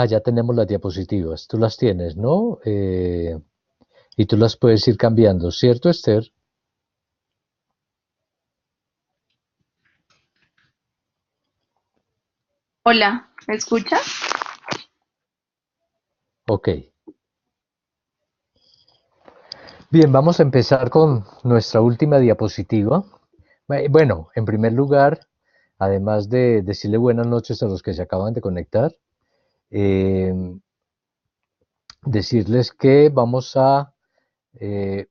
Ya tenemos las diapositivas. Tú las tienes, ¿no? Y tú las puedes ir cambiando, ¿cierto, Esther? Hola, ¿me escuchas? Ok. Bien, vamos a empezar con nuestra última diapositiva. Bueno, en primer lugar, además de decirle buenas noches a los que se acaban de conectar, eh, decirles que vamos a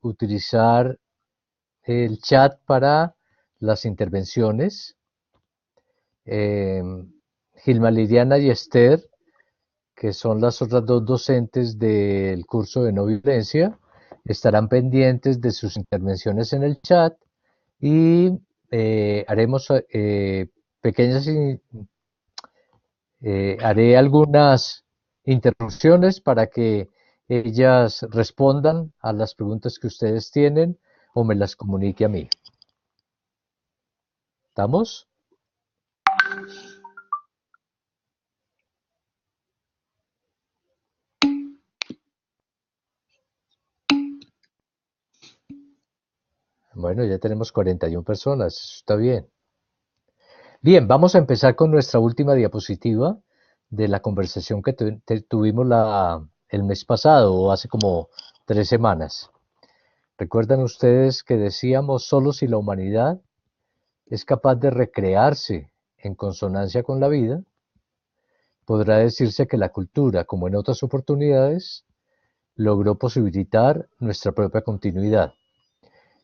utilizar el chat para las intervenciones. Eh, Gilma Liliana y Esther, que son las otras dos docentes del curso de no violencia, estarán pendientes de sus intervenciones en el chat y haremos pequeñas, haré algunas interrupciones para que ellas respondan a las preguntas que ustedes tienen o me las comunique a mí. ¿Estamos? Bueno, ya tenemos 41 personas, eso está bien. Bien, vamos a empezar con nuestra última diapositiva de la conversación que tuvimos el mes pasado o hace como 3 semanas. ¿Recuerdan ustedes que decíamos solo si la humanidad es capaz de recrearse en consonancia con la vida, podrá decirse que la cultura, como en otras oportunidades, logró posibilitar nuestra propia continuidad?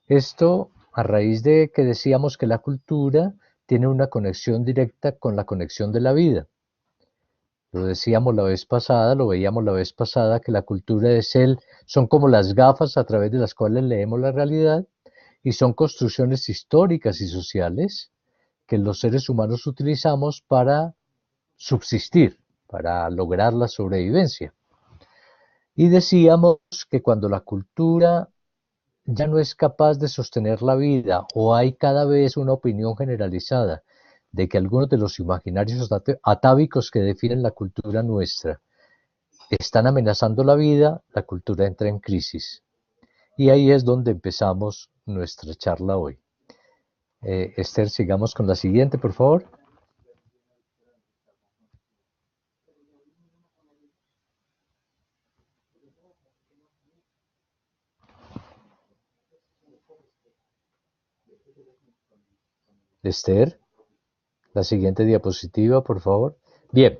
Esto a raíz de que decíamos que la cultura tiene una conexión directa con la conexión de la vida. Lo decíamos la vez pasada, lo veíamos la vez pasada, que la cultura son como las gafas a través de las cuales leemos la realidad y son construcciones históricas y sociales que los seres humanos utilizamos para subsistir, para lograr la sobrevivencia. Y decíamos que cuando la cultura ya no es capaz de sostener la vida o hay cada vez una opinión generalizada de que algunos de los imaginarios atávicos que definen la cultura nuestra están amenazando la cultura entra en crisis. Y ahí es donde empezamos nuestra charla hoy. Esther, sigamos con la siguiente, por favor. Esther, la siguiente diapositiva, por favor. Bien,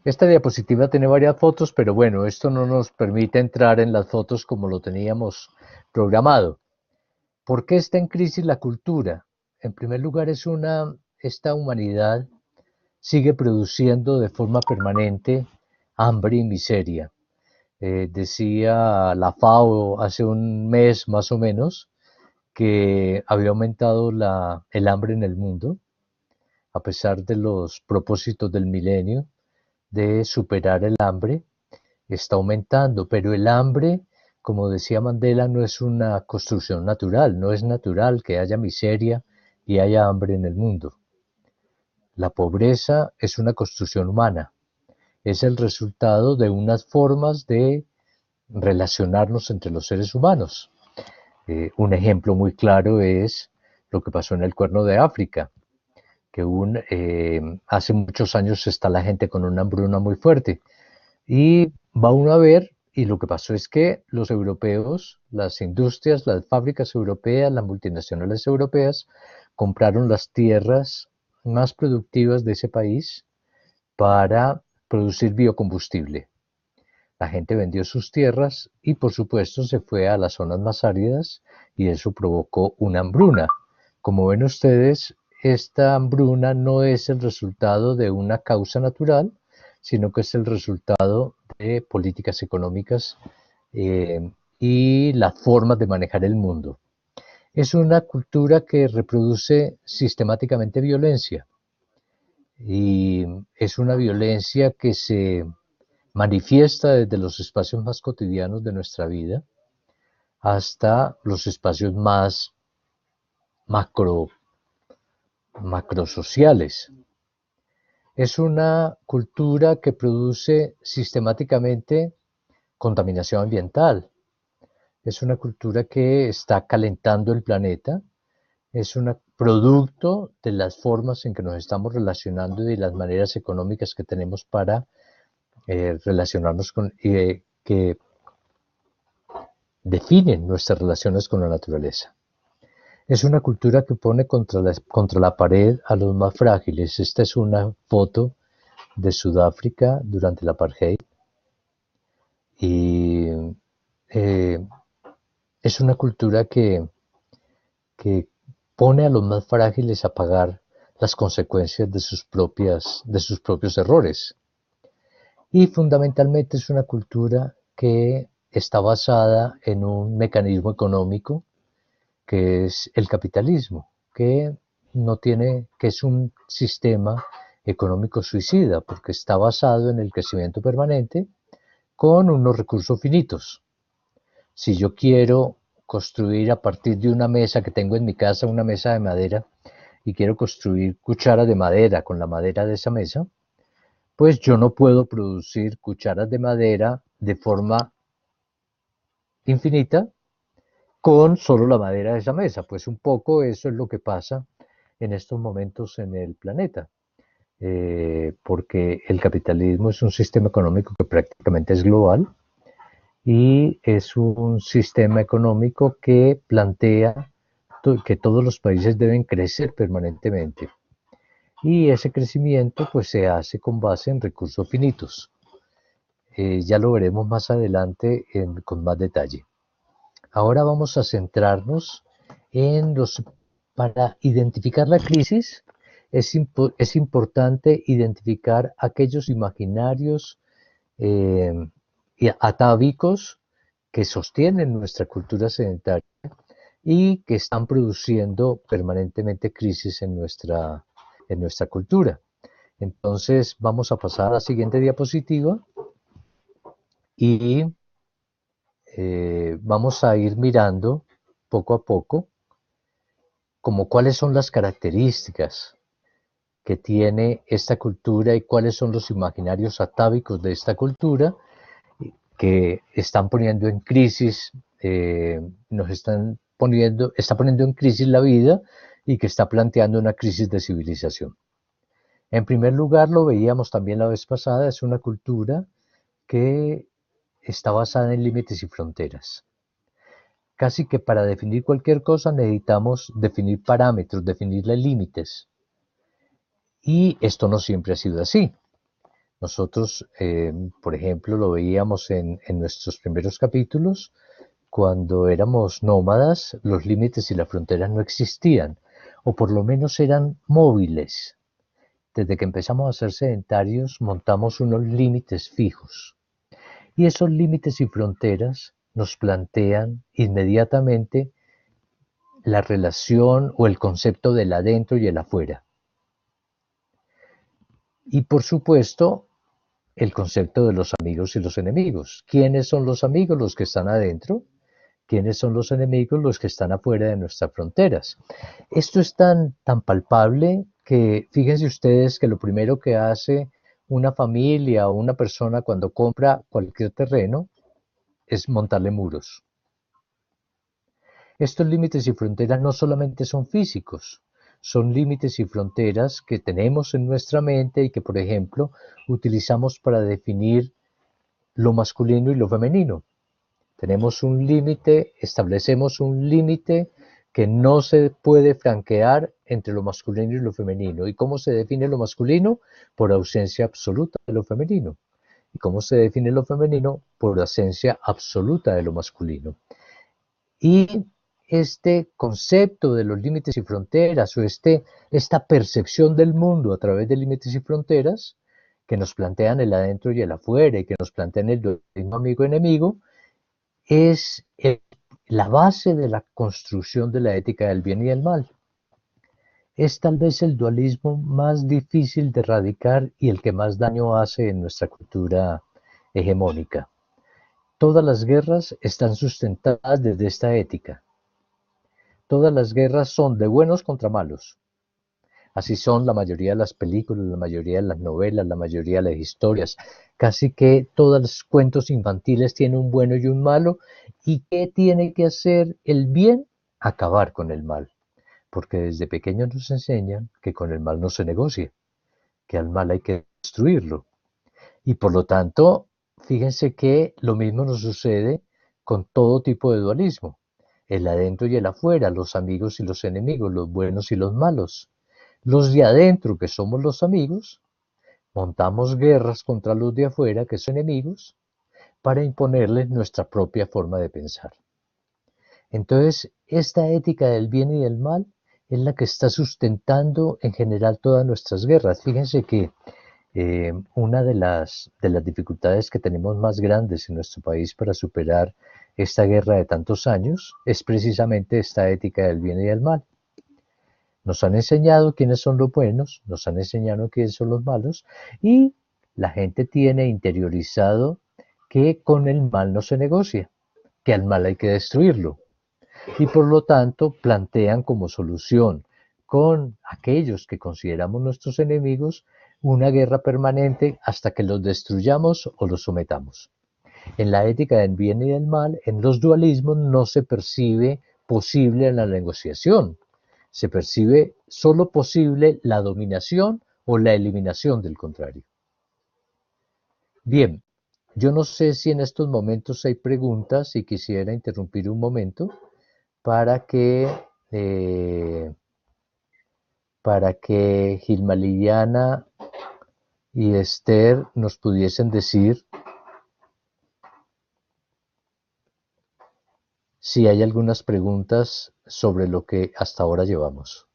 esta diapositiva tiene varias fotos, pero bueno, esto no nos permite entrar en las fotos como lo teníamos programado. ¿Por qué está en crisis la cultura? En primer lugar, esta humanidad sigue produciendo de forma permanente hambre y miseria. Decía la FAO hace un mes más o menos que había aumentado el hambre en el mundo, a pesar de los propósitos del milenio de superar el hambre, está aumentando, pero el hambre, como decía Mandela, no es una construcción natural, no es natural que haya miseria y haya hambre en el mundo. La pobreza es una construcción humana, es el resultado de unas formas de relacionarnos entre los seres humanos. Un ejemplo muy claro es lo que pasó en el Cuerno de África, que hace muchos años está la gente con una hambruna muy fuerte. Y va uno a ver, y lo que pasó es que los europeos, las industrias, las fábricas europeas, las multinacionales europeas, compraron las tierras más productivas de ese país para producir biocombustible. La gente vendió sus tierras y por supuesto se fue a las zonas más áridas y eso provocó una hambruna. Como ven ustedes, esta hambruna no es el resultado de una causa natural, sino que es el resultado de políticas económicas y las formas de manejar el mundo. Es una cultura que reproduce sistemáticamente violencia y es una violencia que se manifiesta desde los espacios más cotidianos de nuestra vida hasta los espacios más macro, macrosociales. Es una cultura que produce sistemáticamente contaminación ambiental. Es una cultura que está calentando el planeta. Es un producto de las formas en que nos estamos relacionando y de las maneras económicas que tenemos para relacionarnos con, que definen nuestras relaciones con la naturaleza. Es una cultura que pone contra la pared a los más frágiles. Esta es una foto de Sudáfrica durante el apartheid y eh, es una cultura que pone a los más frágiles a pagar las consecuencias de sus propios errores. Y fundamentalmente es una cultura que está basada en un mecanismo económico que es el capitalismo, que no tiene, que es un sistema económico suicida, porque está basado en el crecimiento permanente con unos recursos finitos. Si yo quiero construir a partir de una mesa que tengo en mi casa, una mesa de madera, y quiero construir cucharas de madera con la madera de esa mesa, pues yo no puedo producir cucharas de madera de forma infinita con solo la madera de esa mesa. Pues un poco eso es lo que pasa en estos momentos en el planeta, porque el capitalismo es un sistema económico que prácticamente es global y es un sistema económico que plantea que todos los países deben crecer permanentemente. Y ese crecimiento pues se hace con base en recursos finitos. Ya lo veremos más adelante con más detalle. Ahora vamos a centrarnos en para identificar la crisis, es importante identificar aquellos imaginarios eh, atávicos que sostienen nuestra cultura sedentaria y que están produciendo permanentemente crisis en nuestra cultura. Entonces vamos a pasar a la siguiente diapositiva y vamos a ir mirando poco a poco como cuáles son las características que tiene esta cultura y cuáles son los imaginarios atávicos de esta cultura que están poniendo en crisis, nos está poniendo en crisis la vida y que está planteando una crisis de civilización. En primer lugar, lo veíamos también la vez pasada, es una cultura que está basada en límites y fronteras. Casi que para definir cualquier cosa necesitamos definir parámetros, definirle límites. Y esto no siempre ha sido así. Nosotros, por ejemplo, lo veíamos en nuestros primeros capítulos, cuando éramos nómadas, los límites y las fronteras no existían, o por lo menos eran móviles. Desde que empezamos a ser sedentarios, montamos unos límites fijos. Y esos límites y fronteras nos plantean inmediatamente la relación o el concepto del adentro y el afuera. Y por supuesto, el concepto de los amigos y los enemigos. ¿Quiénes son los amigos? Los que están adentro. ¿Quiénes son los enemigos? Los que están afuera de nuestras fronteras. Esto es tan palpable que fíjense ustedes que lo primero que hace una familia o una persona cuando compra cualquier terreno es montarle muros. Estos límites y fronteras no solamente son físicos, son límites y fronteras que tenemos en nuestra mente y que, por ejemplo, utilizamos para definir lo masculino y lo femenino. Tenemos un límite, establecemos un límite que no se puede franquear entre lo masculino y lo femenino. ¿Y cómo se define lo masculino? Por ausencia absoluta de lo femenino. ¿Y cómo se define lo femenino? Por ausencia absoluta de lo masculino. Y este concepto de los límites y fronteras o esta percepción del mundo a través de límites y fronteras que nos plantean el adentro y el afuera y que nos plantean el dualismo amigo-enemigo es la base de la construcción de la ética del bien y del mal. Es tal vez el dualismo más difícil de erradicar y el que más daño hace en nuestra cultura hegemónica. Todas las guerras están sustentadas desde esta ética. Todas las guerras son de buenos contra malos. Así son la mayoría de las películas, la mayoría de las novelas, la mayoría de las historias. Casi que todos los cuentos infantiles tienen un bueno y un malo. ¿Y qué tiene que hacer el bien? Acabar con el mal. Porque desde pequeños nos enseñan que con el mal no se negocia, que al mal hay que destruirlo. Y por lo tanto, fíjense que lo mismo nos sucede con todo tipo de dualismo. El adentro y el afuera, los amigos y los enemigos, los buenos y los malos. Los de adentro, que somos los amigos, montamos guerras contra los de afuera, que son enemigos, para imponerles nuestra propia forma de pensar. Entonces, esta ética del bien y del mal es la que está sustentando en general todas nuestras guerras. Fíjense que una de las dificultades que tenemos más grandes en nuestro país para superar esta guerra de tantos años es precisamente esta ética del bien y del mal. Nos han enseñado quiénes son los buenos, nos han enseñado quiénes son los malos y la gente tiene interiorizado que con el mal no se negocia, que al mal hay que destruirlo y por lo tanto plantean como solución con aquellos que consideramos nuestros enemigos una guerra permanente hasta que los destruyamos o los sometamos. En la ética del bien y del mal, en los dualismos no se percibe posible la negociación, se percibe solo posible la dominación o la eliminación del contrario. Bien, yo no sé si en estos momentos hay preguntas y quisiera interrumpir un momento para que, eh, para que Gilma Liliana y Esther nos pudiesen decir si hay algunas preguntas sobre lo que hasta ahora llevamos.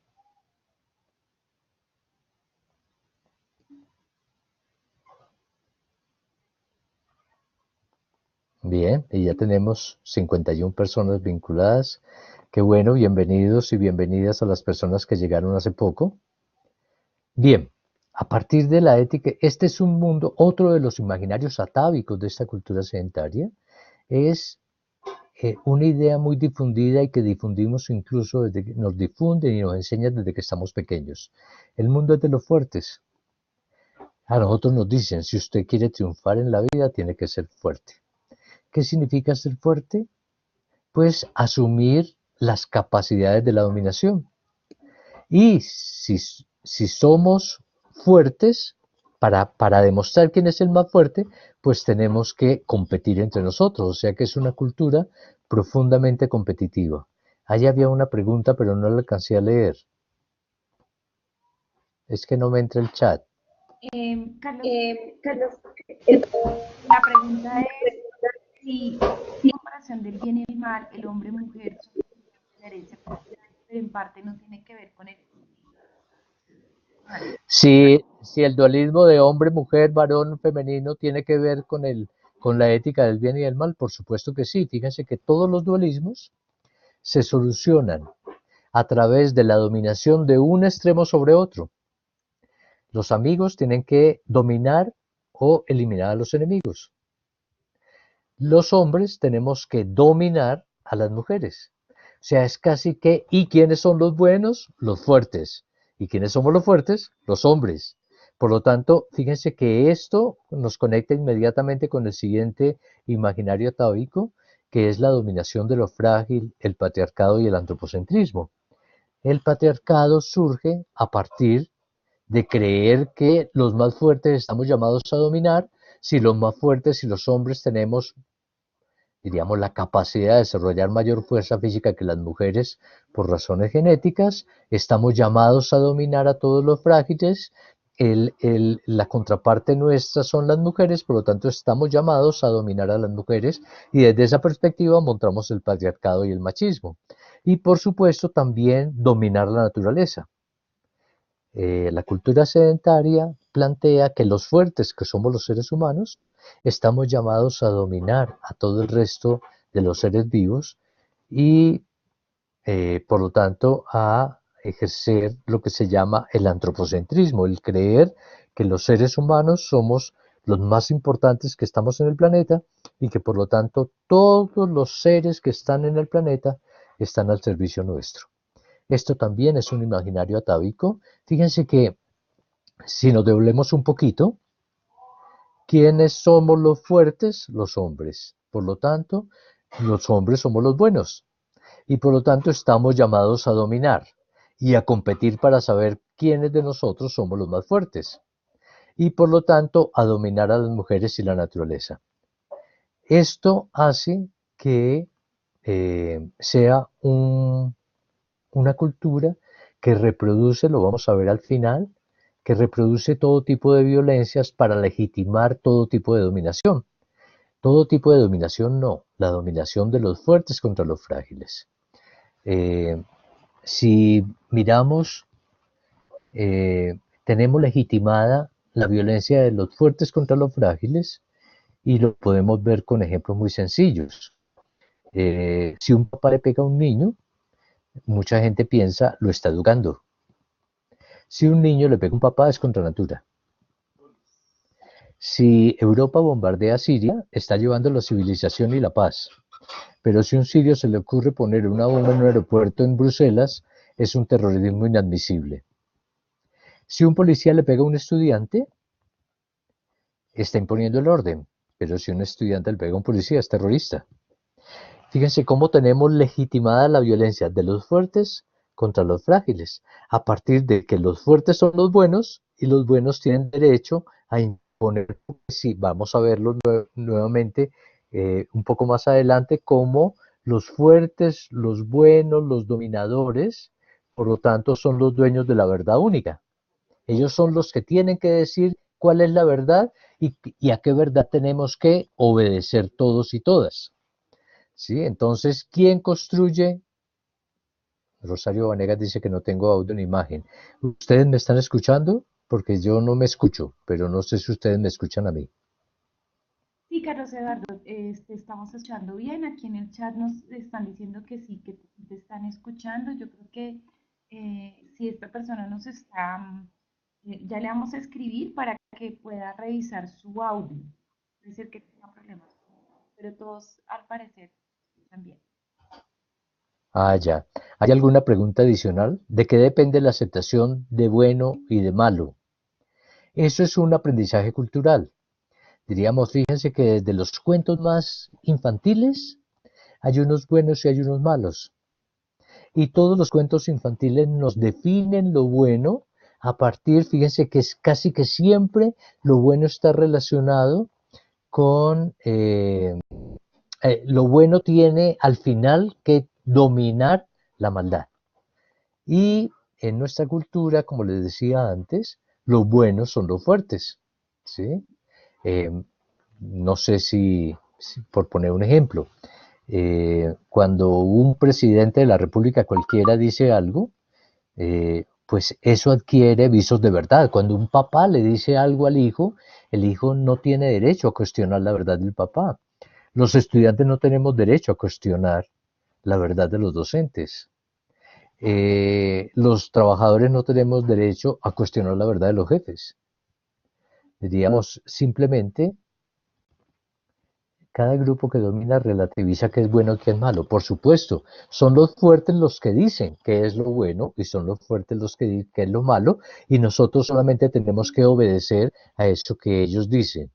Bien, y ya tenemos 51 personas vinculadas. Qué bueno, bienvenidos y bienvenidas a las personas que llegaron hace poco. Bien, a partir de la ética, este es un mundo, otro de los imaginarios atávicos de esta cultura sedentaria, es una idea muy difundida y que difundimos incluso desde que nos difunden y nos enseñan desde que estamos pequeños. El mundo es de los fuertes. A nosotros nos dicen, si usted quiere triunfar en la vida, tiene que ser fuerte. ¿Qué significa ser fuerte? Pues asumir las capacidades de la dominación. Y si somos fuertes, para demostrar quién es el más fuerte, pues tenemos que competir entre nosotros. O sea que es una cultura profundamente competitiva. Ahí había una pregunta, pero no la alcancé a leer. Es que no me entra el chat. Carlos, la pregunta es si en comparación del bien y el mal, el hombre-mujer son diferencia, pero en parte no tiene que ver con el mal. Si el dualismo de hombre, mujer, varón, femenino tiene que ver con la ética del bien y del mal, por supuesto que sí. Fíjense que todos los dualismos se solucionan a través de la dominación de un extremo sobre otro. Los amigos tienen que dominar o eliminar a los enemigos. Los hombres tenemos que dominar a las mujeres. O sea, es casi que, ¿y quiénes son los buenos? Los fuertes. ¿Y quiénes somos los fuertes? Los hombres. Por lo tanto, fíjense que esto nos conecta inmediatamente con el siguiente imaginario atávico, que es la dominación de lo frágil, el patriarcado y el antropocentrismo. El patriarcado surge a partir de creer que los más fuertes estamos llamados a dominar, si los más fuertes, si los hombres tenemos, diríamos, la capacidad de desarrollar mayor fuerza física que las mujeres por razones genéticas, estamos llamados a dominar a todos los frágiles, la contraparte nuestra son las mujeres, por lo tanto estamos llamados a dominar a las mujeres y desde esa perspectiva mostramos el patriarcado y el machismo. Y por supuesto también dominar la naturaleza. La cultura sedentaria plantea que los fuertes, que somos los seres humanos, estamos llamados a dominar a todo el resto de los seres vivos y por lo tanto a ejercer lo que se llama el antropocentrismo, el creer que los seres humanos somos los más importantes que estamos en el planeta y que por lo tanto todos los seres que están en el planeta están al servicio nuestro. Esto también es un imaginario atávico. Fíjense que si nos devolvemos un poquito, ¿quiénes somos los fuertes? Los hombres. Por lo tanto, los hombres somos los buenos. Y por lo tanto estamos llamados a dominar y a competir para saber quiénes de nosotros somos los más fuertes. Y por lo tanto a dominar a las mujeres y la naturaleza. Esto hace que sea una cultura que reproduce, lo vamos a ver al final, que reproduce todo tipo de violencias para legitimar todo tipo de dominación. Todo tipo de dominación no, la dominación de los fuertes contra los frágiles. Si miramos, tenemos legitimada la violencia de los fuertes contra los frágiles y lo podemos ver con ejemplos muy sencillos. Si un papá le pega a un niño, mucha gente piensa lo está educando. Si un niño le pega a un papá es contra natura. Si Europa bombardea Siria, está llevando la civilización y la paz. Pero si a un sirio se le ocurre poner una bomba en un aeropuerto en Bruselas, es un terrorismo inadmisible. Si un policía le pega a un estudiante, está imponiendo el orden. Pero si un estudiante le pega a un policía, es terrorista. Fíjense cómo tenemos legitimada la violencia de los fuertes contra los frágiles, a partir de que los fuertes son los buenos y los buenos tienen derecho a imponer, sí, vamos a verlo nuevamente un poco más adelante, como los fuertes, los buenos, los dominadores, por lo tanto son los dueños de la verdad única. Ellos son los que tienen que decir cuál es la verdad y a qué verdad tenemos que obedecer todos y todas. ¿Sí? Entonces, ¿quién construye? Rosario Vanegas dice que no tengo audio ni imagen. ¿Ustedes me están escuchando? Porque yo no me escucho, pero no sé si ustedes me escuchan a mí. Sí, Carlos Eduardo, te estamos escuchando bien. Aquí en el chat nos están diciendo que sí, que te están escuchando. Yo creo que si esta persona nos está, ya le vamos a escribir para que pueda revisar su audio. Puede ser que tenga problemas, pero todos al parecer también. Ah, ya. ¿Hay alguna pregunta adicional? ¿De qué depende la aceptación de bueno y de malo? Eso es un aprendizaje cultural. Diríamos, fíjense que desde los cuentos más infantiles hay unos buenos y hay unos malos. Y todos los cuentos infantiles nos definen lo bueno a partir, fíjense que es casi que siempre lo bueno está relacionado con lo bueno tiene al final que dominar la maldad. Y en nuestra cultura, como les decía antes, los buenos son los fuertes. ¿Sí? Eh, no sé si, por poner un ejemplo, cuando un presidente de la República cualquiera dice algo, pues eso adquiere visos de verdad. Cuando un papá le dice algo al hijo, el hijo no tiene derecho a cuestionar la verdad del papá. Los estudiantes no tenemos derecho a cuestionar la verdad de los docentes. Los trabajadores no tenemos derecho a cuestionar la verdad de los jefes. Diríamos simplemente, cada grupo que domina relativiza qué es bueno y qué es malo. Por supuesto, son los fuertes los que dicen qué es lo bueno y son los fuertes los que dicen qué es lo malo, y nosotros solamente tenemos que obedecer a eso que ellos dicen.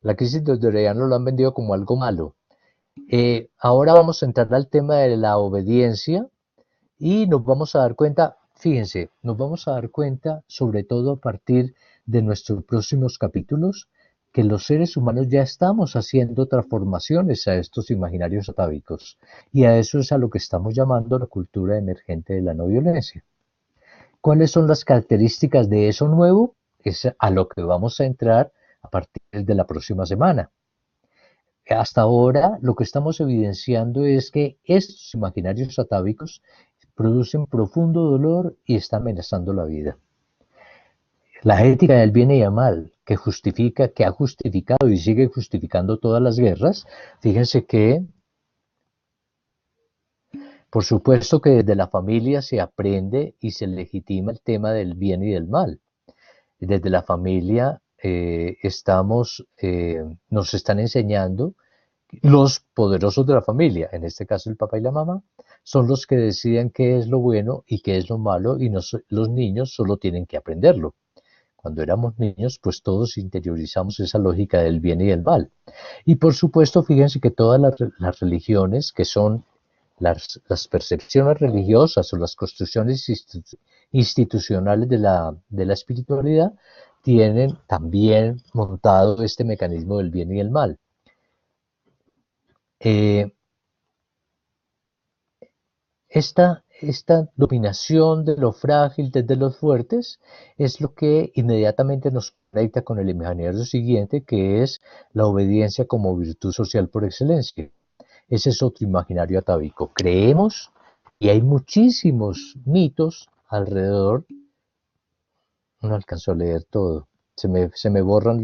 La crisis de Orellano lo han vendido como algo malo. Ahora vamos a entrar al tema de la obediencia y nos vamos a dar cuenta, fíjense, nos vamos a dar cuenta, sobre todo a partir de nuestros próximos capítulos, que los seres humanos ya estamos haciendo transformaciones a estos imaginarios atávicos. Y a eso es a lo que estamos llamando la cultura emergente de la no violencia. ¿Cuáles son las características de eso nuevo? Es a lo que vamos a entrar a partir de la próxima semana. Hasta ahora lo que estamos evidenciando es que estos imaginarios atávicos producen profundo dolor y están amenazando la vida. La ética del bien y del mal, que justifica, que ha justificado y sigue justificando todas las guerras, fíjense que, por supuesto que desde la familia se aprende y se legitima el tema del bien y del mal. Desde la familia nos están enseñando los poderosos de la familia, en este caso el papá y la mamá, son los que deciden qué es lo bueno y qué es lo malo, y los niños solo tienen que aprenderlo. Cuando éramos niños, pues todos interiorizamos esa lógica del bien y del mal. Y por supuesto, fíjense que todas las religiones, que son las percepciones religiosas o las construcciones institucionales de la espiritualidad, tienen también montado este mecanismo del bien y el mal. Eh, esta dominación de lo frágil desde los fuertes es lo que inmediatamente nos conecta con el imaginario siguiente, que es la obediencia como virtud social por excelencia. Ese es otro imaginario atávico. Creemos, y hay muchísimos mitos alrededor. No alcanzó a leer todo, se me borran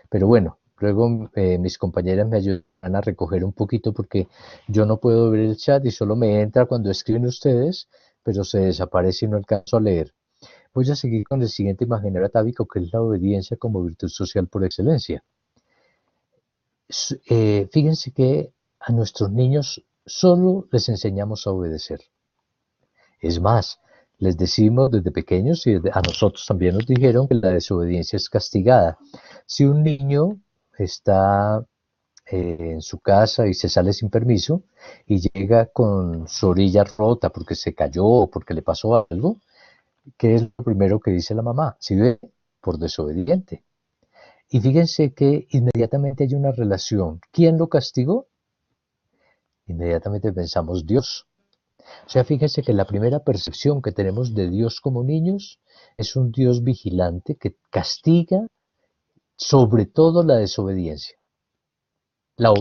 pero bueno, luego mis compañeras me ayudan a recoger un poquito porque yo no puedo ver el chat y solo me entra cuando escriben ustedes, pero se desaparece y no alcanzo a leer. Voy a seguir con el siguiente imaginario atávico, que es la obediencia como virtud social por excelencia. Fíjense que a nuestros niños solo les enseñamos a obedecer. Es más, les decimos desde pequeños, y a nosotros también nos dijeron, que la desobediencia es castigada. Si un niño está en su casa y se sale sin permiso y llega con su orilla rota porque se cayó o porque le pasó algo, ¿qué es lo primero que dice la mamá? Si ve, por desobediente. Y fíjense que inmediatamente hay una relación. ¿Quién lo castigó? Inmediatamente pensamos Dios. O sea, fíjense que la primera percepción que tenemos de Dios como niños es un Dios vigilante que castiga sobre todo la desobediencia. La,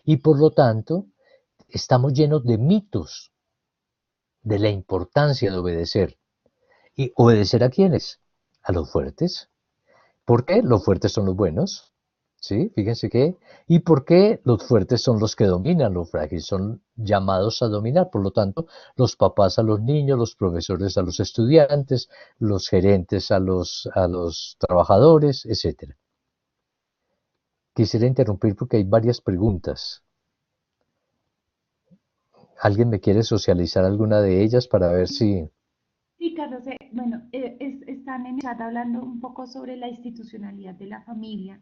y por lo tanto, estamos llenos de mitos de la importancia de obedecer. ¿Y obedecer a quiénes? A los fuertes. ¿Por qué? Los fuertes son los buenos. ¿Sí? Fíjense que. ¿Y por qué los fuertes son los que dominan? Los frágiles son llamados a dominar. Por lo tanto, los papás a los niños, los profesores a los estudiantes, los gerentes a los trabajadores, etc. Quisiera interrumpir porque hay varias preguntas. ¿Alguien me quiere socializar alguna de ellas para ver si... Sí, Carlos, bueno, están en el chat hablando un poco sobre la institucionalidad de la familia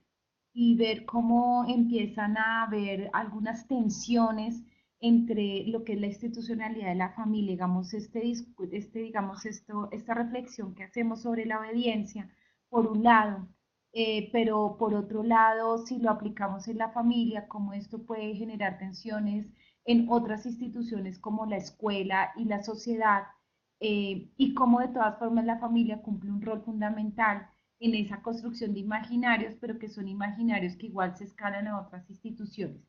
y ver cómo empiezan a haber algunas tensiones entre lo que es la institucionalidad de la familia, digamos, digamos, esta reflexión que hacemos sobre la obediencia, por un lado, pero por otro lado, si lo aplicamos en la familia, cómo esto puede generar tensiones en otras instituciones como la escuela y la sociedad, y cómo de todas formas la familia cumple un rol fundamental en esa construcción de imaginarios, pero que son imaginarios que igual se escalan a otras instituciones.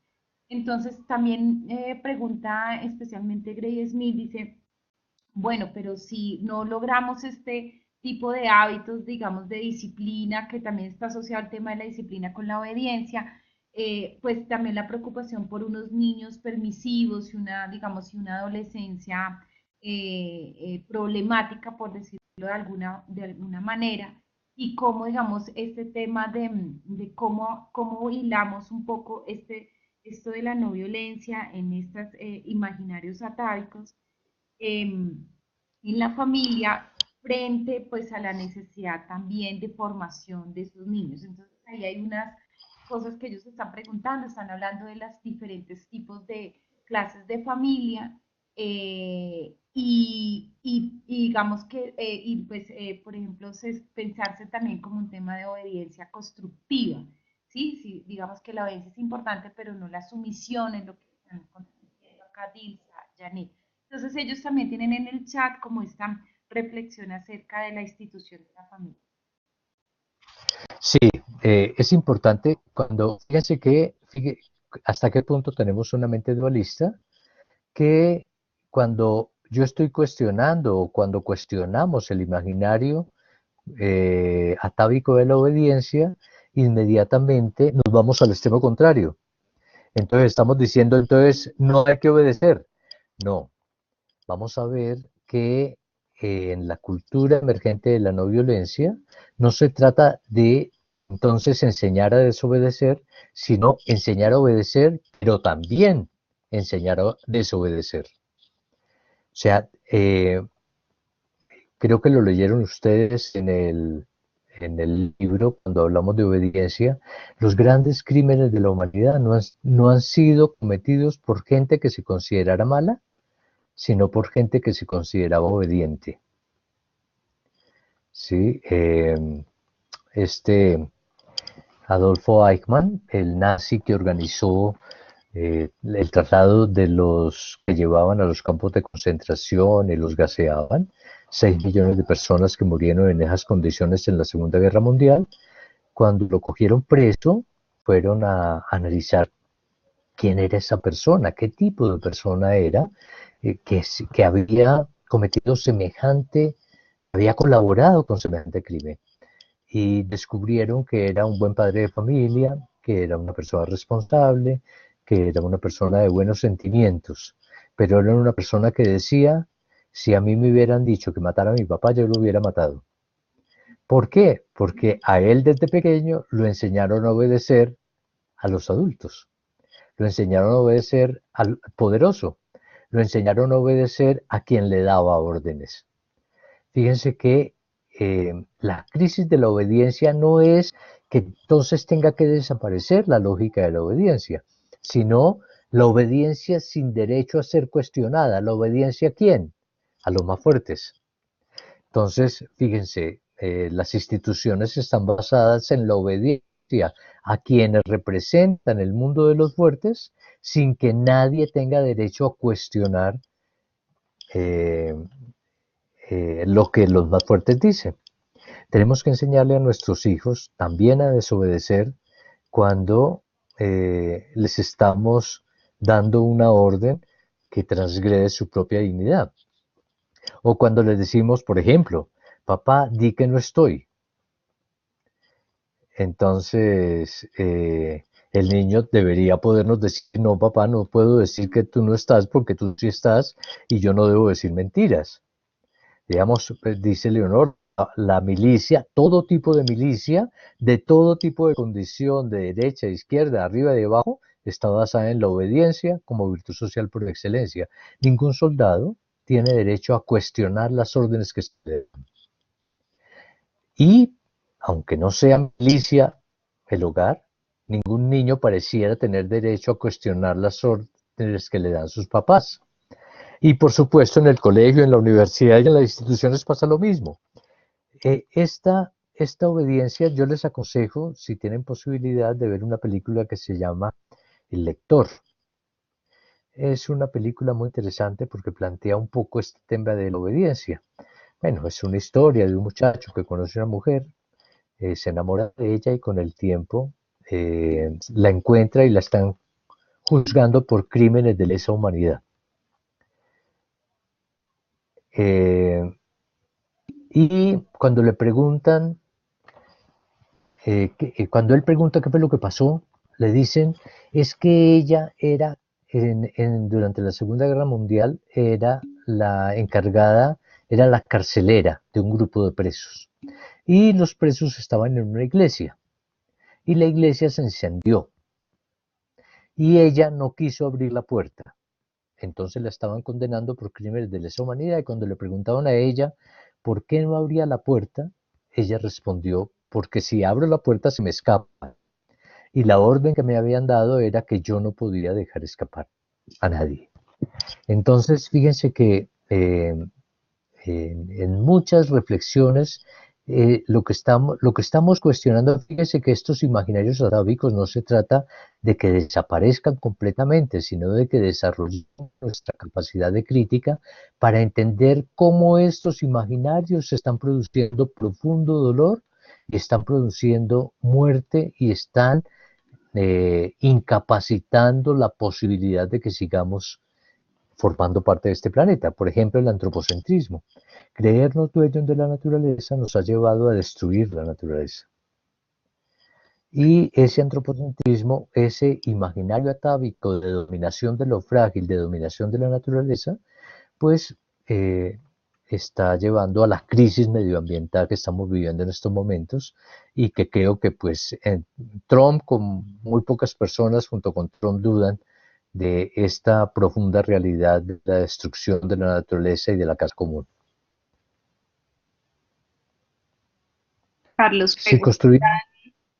Entonces, también pregunta especialmente Grey Smith, dice, bueno, pero si no logramos este tipo de hábitos, digamos, de disciplina, que también está asociado al tema de la disciplina con la obediencia, pues también la preocupación por unos niños permisivos y una, digamos, y una adolescencia problemática, por decirlo de alguna manera, y cómo, digamos, este tema de cómo hilamos un poco esto de la no violencia en estos imaginarios atávicos en la familia frente pues a la necesidad también de formación de sus niños. Entonces ahí hay unas cosas que ellos están preguntando, están hablando de los diferentes tipos de clases de familia y digamos que, por ejemplo, pensarse también como un tema de obediencia constructiva. Sí, sí, digamos que la obediencia es importante, pero no la sumisión, es lo que están diciendo acá Dilsa, Janet. Entonces ellos también tienen en el chat como esta reflexión acerca de la institución de la familia. Sí, es importante cuando, fíjense que, hasta qué punto tenemos una mente dualista, que cuando yo estoy cuestionando o cuando cuestionamos el imaginario atávico de la obediencia, inmediatamente nos vamos al extremo contrario. Entonces estamos diciendo, entonces no hay que obedecer. No, vamos a ver que en la cultura emergente de la no violencia no se trata de entonces enseñar a desobedecer, sino enseñar a obedecer, pero también enseñar a desobedecer. sea, creo que lo leyeron ustedes en el libro cuando hablamos de obediencia. Los grandes crímenes de la humanidad no han sido cometidos por gente que se considerara mala, sino por gente que se consideraba obediente. ¿Sí? Este Adolfo Eichmann, el nazi que organizó el traslado de los que llevaban a los campos de concentración y los gaseaban, 6 millones de personas que murieron en esas condiciones en la Segunda Guerra Mundial. Cuando lo cogieron preso, fueron a analizar quién era esa persona, qué tipo de persona era, que había cometido semejante, había colaborado con semejante crimen. Y descubrieron que era un buen padre de familia, que era una persona responsable, que era una persona de buenos sentimientos, pero era una persona que decía, si a mí me hubieran dicho que matara a mi papá, yo lo hubiera matado. ¿Por qué? Porque a él desde pequeño lo enseñaron a obedecer a los adultos, lo enseñaron a obedecer al poderoso, lo enseñaron a obedecer a quien le daba órdenes. Fíjense que la crisis de la obediencia no es que entonces tenga que desaparecer la lógica de la obediencia, sino la obediencia sin derecho a ser cuestionada. ¿La obediencia a quién? A los más fuertes. Entonces, fíjense, las instituciones están basadas en la obediencia a quienes representan el mundo de los fuertes sin que nadie tenga derecho a cuestionar eh, lo que los más fuertes dicen. Tenemos que enseñarle a nuestros hijos también a desobedecer cuando les estamos dando una orden que transgrede su propia dignidad. O cuando les decimos, por ejemplo, papá, di que no estoy. Entonces, el niño debería podernos decir, no, papá, no puedo decir que tú no estás porque tú sí estás y yo no debo decir mentiras. Digamos, dice Leonor, la milicia, todo tipo de milicia, de todo tipo de condición, de derecha, de izquierda, arriba y de abajo, está basada en la obediencia como virtud social por excelencia. Ningún soldado tiene derecho a cuestionar las órdenes que se le dan. Y, aunque no sea milicia el hogar, ningún niño pareciera tener derecho a cuestionar las órdenes que le dan sus papás. Y por supuesto en el colegio, en la universidad y en las instituciones pasa lo mismo. Esta obediencia yo les aconsejo, si tienen posibilidad, de ver una película que se llama El lector. Es una película muy interesante porque plantea un poco este tema de la obediencia. Bueno, es una historia de un muchacho que conoce a una mujer, se enamora de ella y con el tiempo la encuentra y la están juzgando por crímenes de lesa humanidad. Eh, y cuando le preguntan cuando él pregunta qué fue lo que pasó, le dicen es que ella era, durante la Segunda Guerra Mundial, era la encargada, era la carcelera de un grupo de presos. Y los presos estaban en una iglesia. Y la iglesia se incendió. Y ella no quiso abrir la puerta. Entonces la estaban condenando por crímenes de lesa humanidad. Y cuando le preguntaban a ella por qué no abría la puerta, ella respondió, porque si abro la puerta se me escapa. Y la orden que me habían dado era que yo no podía dejar escapar a nadie. Entonces, fíjense que en muchas reflexiones lo que estamos cuestionando, fíjense que estos imaginarios atávicos no se trata de que desaparezcan completamente, sino de que desarrollemos nuestra capacidad de crítica para entender cómo estos imaginarios están produciendo profundo dolor, están produciendo muerte y están incapacitando la posibilidad de que sigamos formando parte de este planeta. Por ejemplo, el antropocentrismo. Creernos dueños de la naturaleza nos ha llevado a destruir la naturaleza. Y ese antropocentrismo, ese imaginario atávico de dominación de lo frágil, de dominación de la naturaleza, pues está llevando a la crisis medioambiental que estamos viviendo en estos momentos y que creo que pues Trump con muy pocas personas junto con Trump dudan de esta profunda realidad de la destrucción de la naturaleza y de la casa común. Carlos, Si construimos,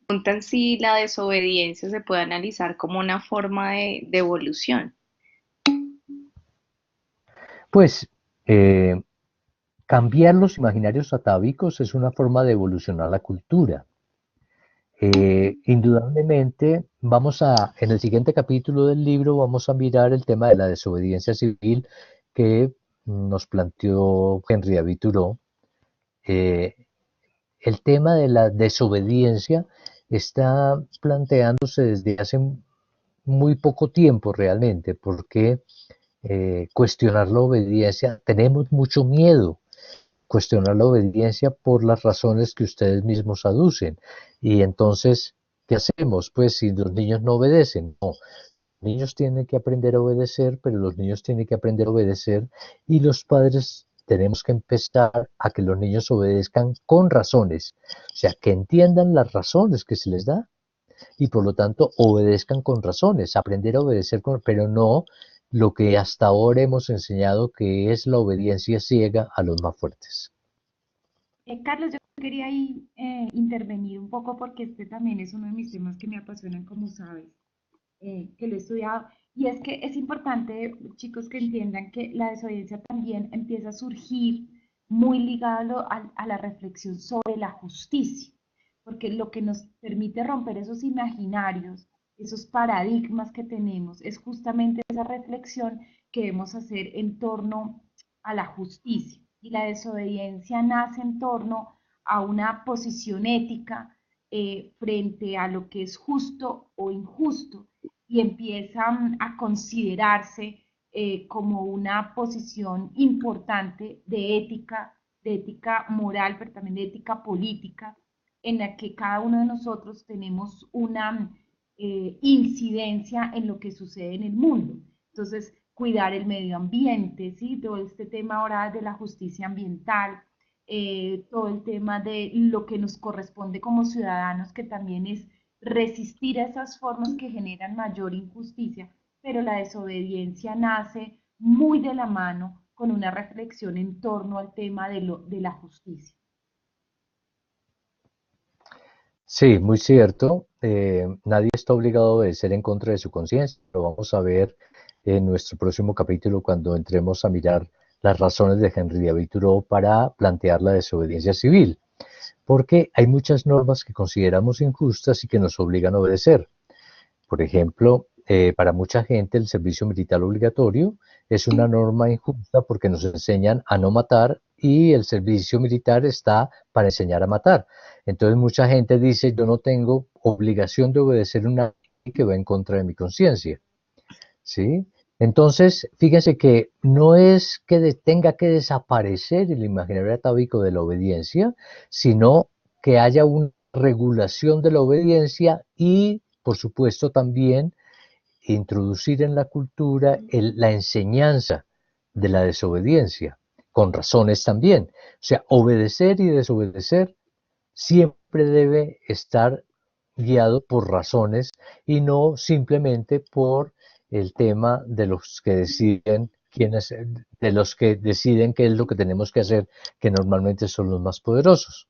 preguntan si la desobediencia se puede analizar como una forma de evolución. pues, cambiar los imaginarios atávicos es una forma de evolucionar la cultura. Indudablemente, en el siguiente capítulo del libro vamos a mirar el tema de la desobediencia civil que nos planteó Henri David Thoreau. Eh, el tema de la desobediencia está planteándose desde hace muy poco tiempo realmente, porque cuestionar la obediencia, tenemos mucho miedo cuestionar la obediencia por las razones que ustedes mismos aducen. Y entonces, ¿qué hacemos? Pues si los niños no obedecen, no. Los niños tienen que aprender a obedecer, pero los niños tienen que aprender a obedecer y los padres tenemos que empezar a que los niños obedezcan con razones, o sea, que entiendan las razones que se les da y por lo tanto obedezcan con razones, aprender a obedecer, pero no lo que hasta ahora hemos enseñado que es la obediencia ciega a los más fuertes. Carlos, yo quería ahí intervenir un poco porque este también es uno de mis temas que me apasionan, como sabes, que lo he estudiado. Y es que es importante, chicos, que entiendan que la desobediencia también empieza a surgir muy ligado a la reflexión sobre la justicia, porque lo que nos permite romper esos imaginarios, esos paradigmas que tenemos, es justamente esa reflexión que debemos hacer en torno a la justicia. Y la desobediencia nace en torno a una posición ética frente a lo que es justo o injusto y empiezan a considerarse como una posición importante de ética moral, pero también de ética política, en la que cada uno de nosotros tenemos una incidencia en lo que sucede en el mundo. Entonces, cuidar el medio ambiente, ¿sí? Todo este tema ahora de la justicia ambiental, todo el tema de lo que nos corresponde como ciudadanos, que también es resistir a esas formas que generan mayor injusticia, pero la desobediencia nace muy de la mano con una reflexión en torno al tema de la justicia. Sí, muy cierto. Nadie está obligado a obedecer en contra de su conciencia. Lo vamos a ver en nuestro próximo capítulo cuando entremos a mirar las razones de Henri David Thoreau para plantear la desobediencia civil. Porque hay muchas normas que consideramos injustas y que nos obligan a obedecer. Por ejemplo, para mucha gente el servicio militar obligatorio es una norma injusta porque nos enseñan a no matar y el servicio militar está para enseñar a matar. Entonces mucha gente dice, yo no tengo obligación de obedecer una ley que va en contra de mi conciencia, ¿sí? Entonces, fíjense que no es que tenga que desaparecer el imaginario atávico de la obediencia, sino que haya una regulación de la obediencia y, por supuesto, también introducir en la cultura la enseñanza de la desobediencia, con razones también. O sea, obedecer y desobedecer siempre debe estar guiado por razones y no simplemente por el tema de los que deciden de los que deciden qué es lo que tenemos que hacer, que normalmente son los más poderosos.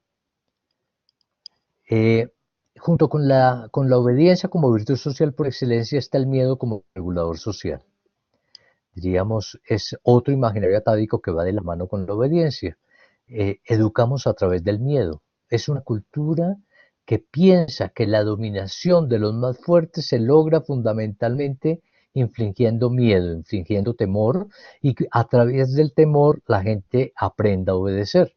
Eh, Junto con la obediencia como virtud social por excelencia está el miedo como regulador social. Diríamos, es otro imaginario atávico que va de la mano con la obediencia. Educamos a través del miedo. Es una cultura que piensa que la dominación de los más fuertes se logra fundamentalmente infligiendo miedo, infligiendo temor, y a través del temor la gente aprenda a obedecer.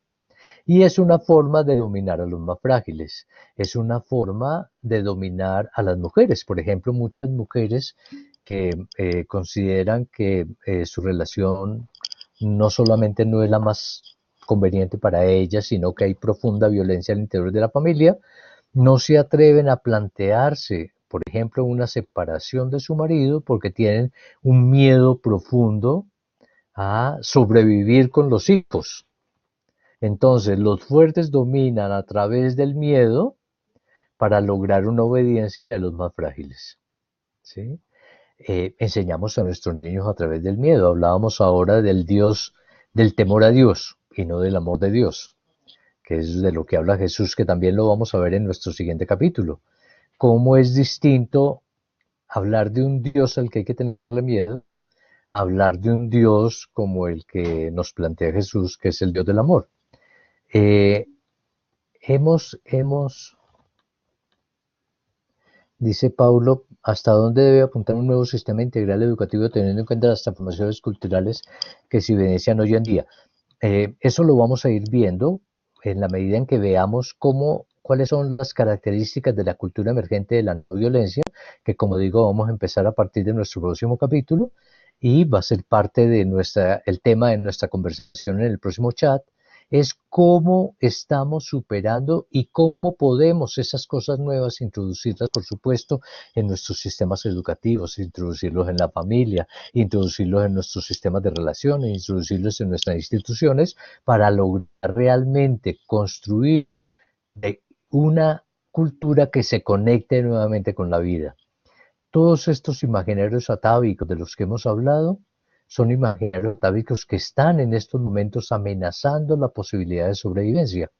Y es una forma de dominar a los más frágiles, es una forma de dominar a las mujeres. Por ejemplo, muchas mujeres que consideran que su relación no solamente no es la más conveniente para ellas, sino que hay profunda violencia al interior de la familia, no se atreven a plantearse, por ejemplo, una separación de su marido porque tienen un miedo profundo a sobrevivir con los hijos. Entonces, los fuertes dominan a través del miedo para lograr una obediencia a los más frágiles, ¿sí? enseñamos a nuestros niños a través del miedo. Hablábamos ahora del Dios, del temor a Dios y no del amor de Dios, que es de lo que habla Jesús, que también lo vamos a ver en nuestro siguiente capítulo. Cómo es distinto hablar de un Dios al que hay que tenerle miedo, hablar de un Dios como el que nos plantea Jesús, que es el Dios del amor. Eh, hemos Dice Paulo, ¿hasta dónde debe apuntar un nuevo sistema integral educativo teniendo en cuenta las transformaciones culturales que se evidencian hoy en día? Eso lo vamos a ir viendo en la medida en que veamos cuáles son las características de la cultura emergente de la no violencia, que como digo, vamos a empezar a partir de nuestro próximo capítulo y va a ser parte de el tema de nuestra conversación en el próximo chat, es cómo estamos superando y cómo podemos esas cosas nuevas introducirlas, por supuesto, en nuestros sistemas educativos, introducirlos en la familia, introducirlos en nuestros sistemas de relaciones, introducirlos en nuestras instituciones para lograr realmente construir una cultura que se conecte nuevamente con la vida. Todos estos imaginarios atávicos de los que hemos hablado son imaginarios atávicos que están en estos momentos amenazando la posibilidad de sobrevivencia.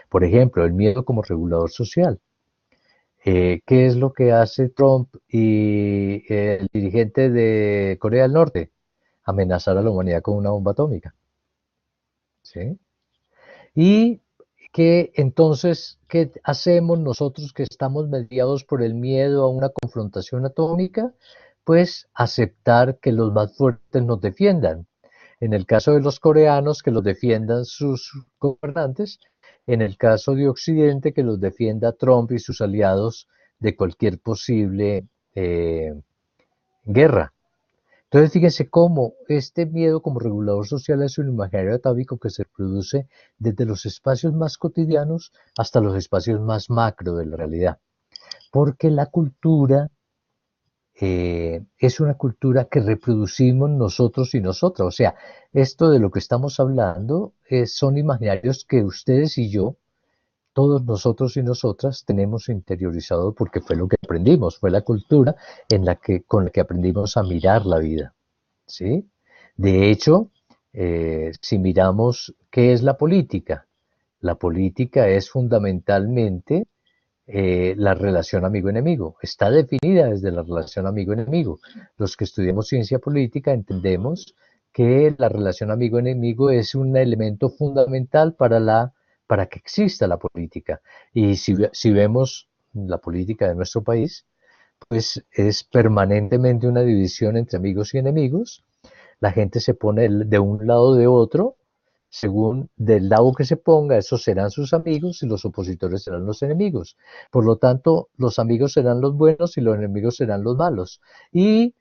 Por ejemplo, el miedo como regulador social. ¿Qué es lo que hace Trump y el dirigente de Corea del Norte? Amenazar a la humanidad con una bomba atómica. ¿Sí? Y entonces, ¿qué hacemos nosotros que estamos mediados por el miedo a una confrontación atómica? Pues aceptar que los más fuertes nos defiendan. En el caso de los coreanos, que los defiendan sus gobernantes. En el caso de Occidente, que los defienda Trump y sus aliados de cualquier posible guerra. Entonces, fíjense cómo este miedo como regulador social es un imaginario atávico que se produce desde los espacios más cotidianos hasta los espacios más macro de la realidad. Porque la cultura es una cultura que reproducimos nosotros y nosotras. O sea, esto de lo que estamos hablando son imaginarios que ustedes y yo, todos nosotros y nosotras, tenemos interiorizado porque fue lo que aprendimos, fue la cultura con la que aprendimos a mirar la vida. ¿Sí? De hecho, si miramos qué es la política es fundamentalmente la relación amigo-enemigo. Está definida desde la relación amigo-enemigo. Los que estudiamos ciencia política entendemos que la relación amigo-enemigo es un elemento fundamental para que exista la política. Y si vemos la política de nuestro país, pues es permanentemente una división entre amigos y enemigos. La gente se pone de un lado o de otro, según del lado que se ponga, esos serán sus amigos y los opositores serán los enemigos. Por lo tanto, los amigos serán los buenos y los enemigos serán los malos. ¿Y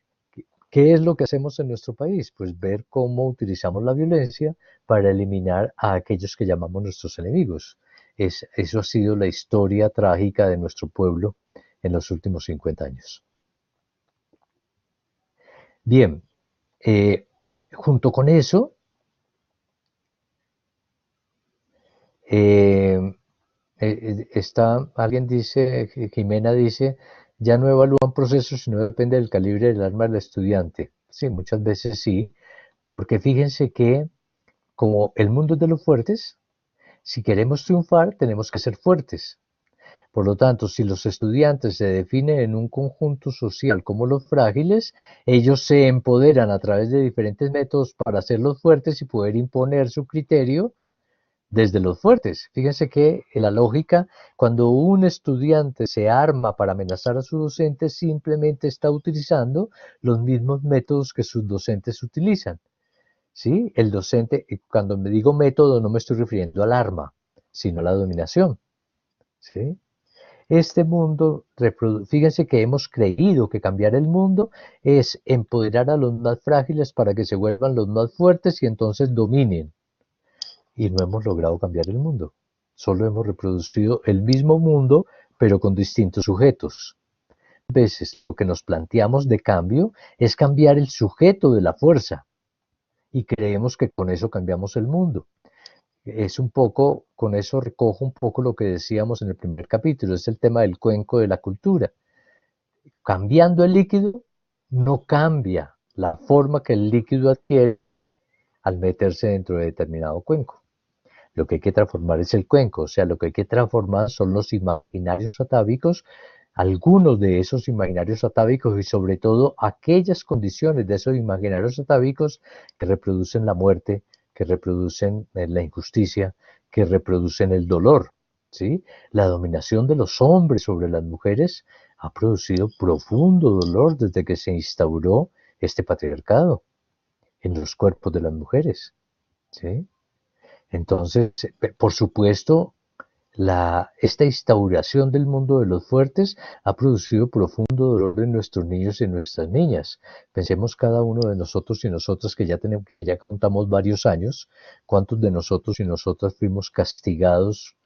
qué es lo que hacemos en nuestro país? Pues ver cómo utilizamos la violencia para eliminar a aquellos que llamamos nuestros enemigos. Eso ha sido la historia trágica de nuestro pueblo en los últimos 50 años. Bien, junto con eso, alguien dice, Jimena dice, ya no evalúan procesos, sino depende del calibre del arma del estudiante. Sí, muchas veces sí, porque fíjense que como el mundo es de los fuertes, si queremos triunfar, tenemos que ser fuertes. Por lo tanto, si los estudiantes se definen en un conjunto social como los frágiles, ellos se empoderan a través de diferentes métodos para ser los fuertes y poder imponer su criterio desde los fuertes. Fíjense que en la lógica, cuando un estudiante se arma para amenazar a su docente, simplemente está utilizando los mismos métodos que sus docentes utilizan. ¿Sí? El docente, cuando me digo método, no me estoy refiriendo al arma, sino a la dominación. ¿Sí? Este mundo, fíjense que hemos creído que cambiar el mundo es empoderar a los más frágiles para que se vuelvan los más fuertes y entonces dominen. Y no hemos logrado cambiar el mundo. Solo hemos reproducido el mismo mundo, pero con distintos sujetos. A veces lo que nos planteamos de cambio es cambiar el sujeto de la fuerza y creemos que con eso cambiamos el mundo. Es un poco, con eso recojo un poco lo que decíamos en el primer capítulo, es el tema del cuenco de la cultura. Cambiando el líquido, no cambia la forma que el líquido adquiere al meterse dentro de determinado cuenco. Lo que hay que transformar es el cuenco, o sea, lo que hay que transformar son los imaginarios atávicos, algunos de esos imaginarios atávicos y sobre todo aquellas condiciones de esos imaginarios atávicos que reproducen la muerte, que reproducen la injusticia, que reproducen el dolor, ¿sí? La dominación de los hombres sobre las mujeres ha producido profundo dolor desde que se instauró este patriarcado en los cuerpos de las mujeres, ¿sí? Entonces, por supuesto, esta instauración del mundo de los fuertes ha producido profundo dolor en nuestros niños y en nuestras niñas. Pensemos cada uno de nosotros y nosotras que ya contamos varios años, cuántos de nosotros y nosotras fuimos castigados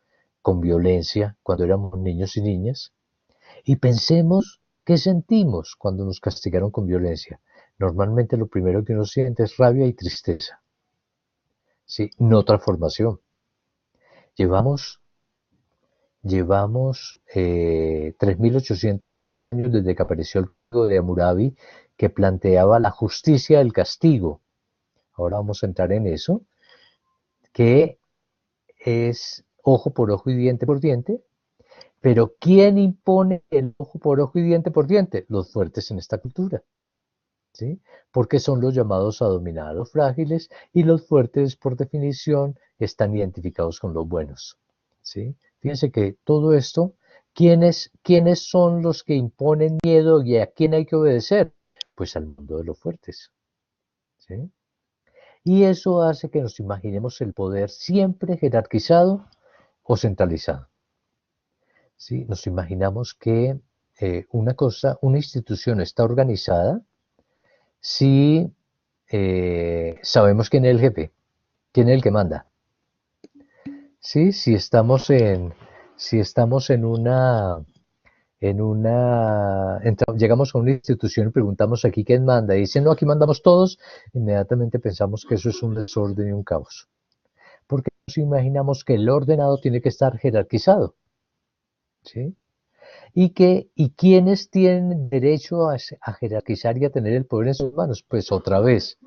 con violencia cuando éramos niños y niñas. Y pensemos qué sentimos cuando nos castigaron con violencia. Normalmente lo primero que uno siente es rabia y tristeza. Sí, no transformación. Llevamos, llevamos 3.800 años desde que apareció el Código de Hammurabi que planteaba la justicia del castigo. Ahora vamos a entrar en eso, que es ojo por ojo y diente por diente. Pero ¿quién impone el ojo por ojo y diente por diente? Los fuertes en esta cultura, ¿sí? Porque son los llamados a dominar a los frágiles y los fuertes, por definición, están identificados con los buenos, ¿sí? Fíjense que todo esto, ¿quiénes son los que imponen miedo y a quién hay que obedecer? Pues al mundo de los fuertes, ¿sí? Y eso hace que nos imaginemos el poder siempre jerarquizado o centralizado, ¿sí? Nos imaginamos que una institución está organizada si sabemos quién es el jefe, quién es el que manda. ¿Sí? Si estamos llegamos a una institución y preguntamos aquí quién manda y dicen no, aquí mandamos todos, inmediatamente pensamos que eso es un desorden y un caos. Porque nos imaginamos que el ordenado tiene que estar jerarquizado, ¿sí? ¿Y quiénes tienen derecho a jerarquizar y a tener el poder en sus manos? Pues otra vez,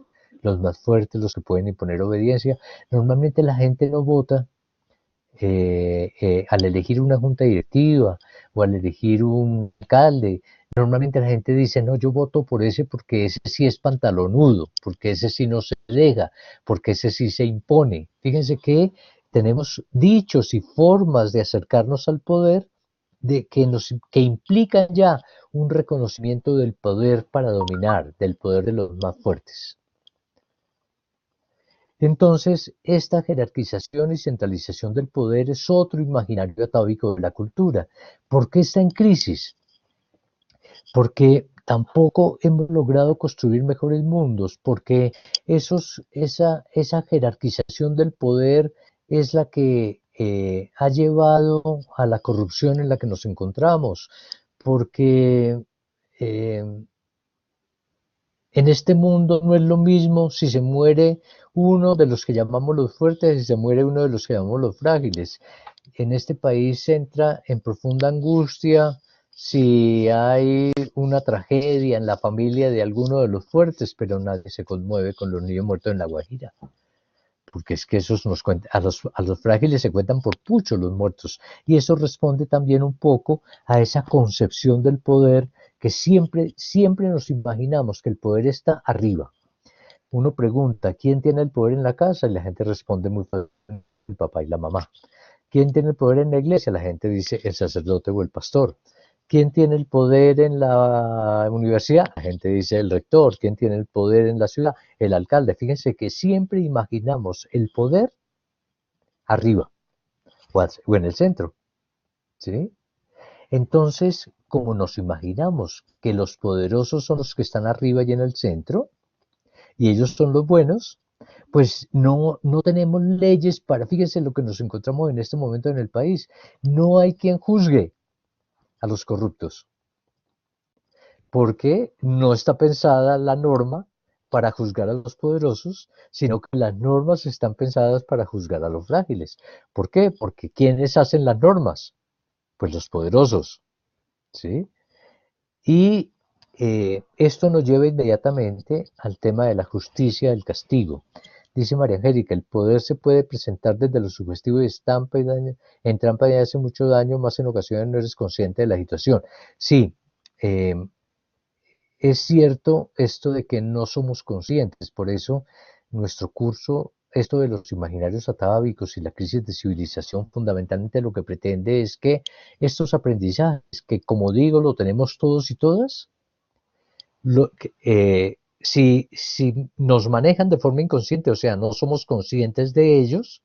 los más fuertes, los que pueden imponer obediencia. Normalmente la gente no vota al elegir una junta directiva o al elegir un alcalde. Normalmente la gente dice, no, yo voto por ese porque ese sí es pantalonudo, porque ese sí no se deja, porque ese sí se impone. Fíjense que tenemos dichos y formas de acercarnos al poder que implican ya un reconocimiento del poder para dominar, del poder de los más fuertes. Entonces, esta jerarquización y centralización del poder es otro imaginario atávico de la cultura. ¿Por qué está en crisis? Porque tampoco hemos logrado construir mejores mundos, porque esa jerarquización del poder es la que ha llevado a la corrupción en la que nos encontramos, porque eh, en este mundo no es lo mismo si se muere uno de los que llamamos los fuertes y si se muere uno de los que llamamos los frágiles. En este país entra en profunda angustia si hay una tragedia en la familia de alguno de los fuertes, pero nadie se conmueve con los niños muertos en La Guajira. Porque es que esos nos cuentan, a los frágiles se cuentan por pucho los muertos. Y eso responde también un poco a esa concepción del poder que siempre nos imaginamos que el poder está arriba. Uno pregunta, ¿quién tiene el poder en la casa? Y la gente responde muy fácil, el papá y la mamá. ¿Quién tiene el poder en la iglesia? La gente dice el sacerdote o el pastor. ¿Quién tiene el poder en la universidad? La gente dice el rector. ¿Quién tiene el poder en la ciudad? El alcalde. Fíjense que siempre imaginamos el poder arriba o en el centro, ¿sí? Entonces, como nos imaginamos que los poderosos son los que están arriba y en el centro, y ellos son los buenos, pues no tenemos leyes para, fíjense lo que nos encontramos en este momento en el país, no hay quien juzgue a los corruptos, porque no está pensada la norma para juzgar a los poderosos, sino que las normas están pensadas para juzgar a los frágiles. ¿Por qué? Porque ¿quiénes hacen las normas? Pues los poderosos, ¿sí? Y esto nos lleva inmediatamente al tema de la justicia del castigo. Dice María Angélica, el poder se puede presentar desde lo sugestivo y estampa y daño, en trampa y hace mucho daño, más en ocasiones no eres consciente de la situación. Sí, eh, es cierto esto de que no somos conscientes, por eso nuestro curso, esto de los imaginarios atávicos y la crisis de civilización, fundamentalmente lo que pretende es que estos aprendizajes, que como digo, lo tenemos todos y todas, si nos manejan de forma inconsciente, o sea, no somos conscientes de ellos,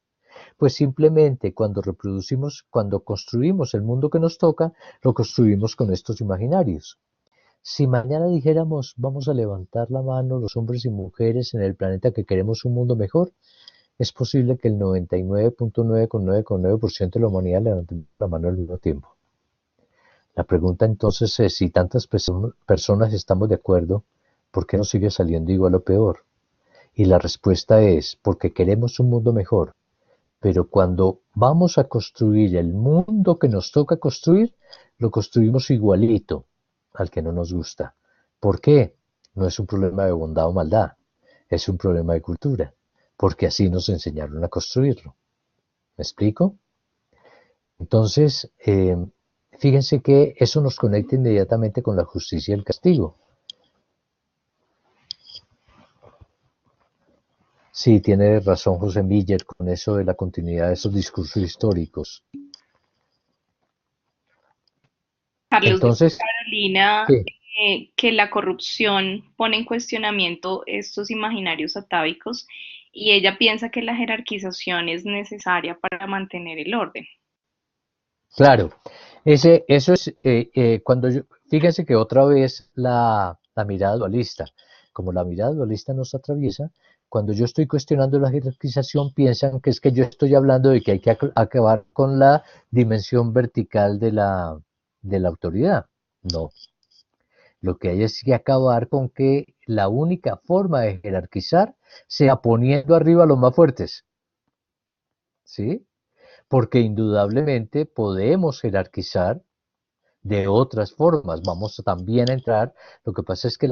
pues simplemente cuando reproducimos, cuando construimos el mundo que nos toca, lo construimos con estos imaginarios. Si mañana dijéramos, vamos a levantar la mano los hombres y mujeres en el planeta que queremos un mundo mejor, es posible que el 99.999% de la humanidad levante la mano al mismo tiempo. La pregunta entonces es, si tantas personas estamos de acuerdo, ¿por qué nos sigue saliendo igual o peor? Y la respuesta es, porque queremos un mundo mejor. Pero cuando vamos a construir el mundo que nos toca construir, lo construimos igualito al que no nos gusta. ¿Por qué? No es un problema de bondad o maldad, es un problema de cultura, porque así nos enseñaron a construirlo. ¿Me explico? Entonces, fíjense que eso nos conecta inmediatamente con la justicia y el castigo. Sí, tiene razón José Miller con eso de la continuidad de esos discursos históricos. Carlos, dice Entonces, Carolina ¿qué? que la corrupción pone en cuestionamiento estos imaginarios atávicos y ella piensa que la jerarquización es necesaria para mantener el orden. Claro, eso es cuando fíjense que otra vez la mirada dualista, como la mirada dualista nos atraviesa, cuando yo estoy cuestionando la jerarquización, piensan que es que yo estoy hablando de que hay que acabar con la dimensión vertical de la autoridad. No, lo que hay es que acabar con que la única forma de jerarquizar sea poniendo arriba a los más fuertes, ¿sí? Porque indudablemente podemos jerarquizar de otras formas. Vamos a también entrar, lo que pasa es que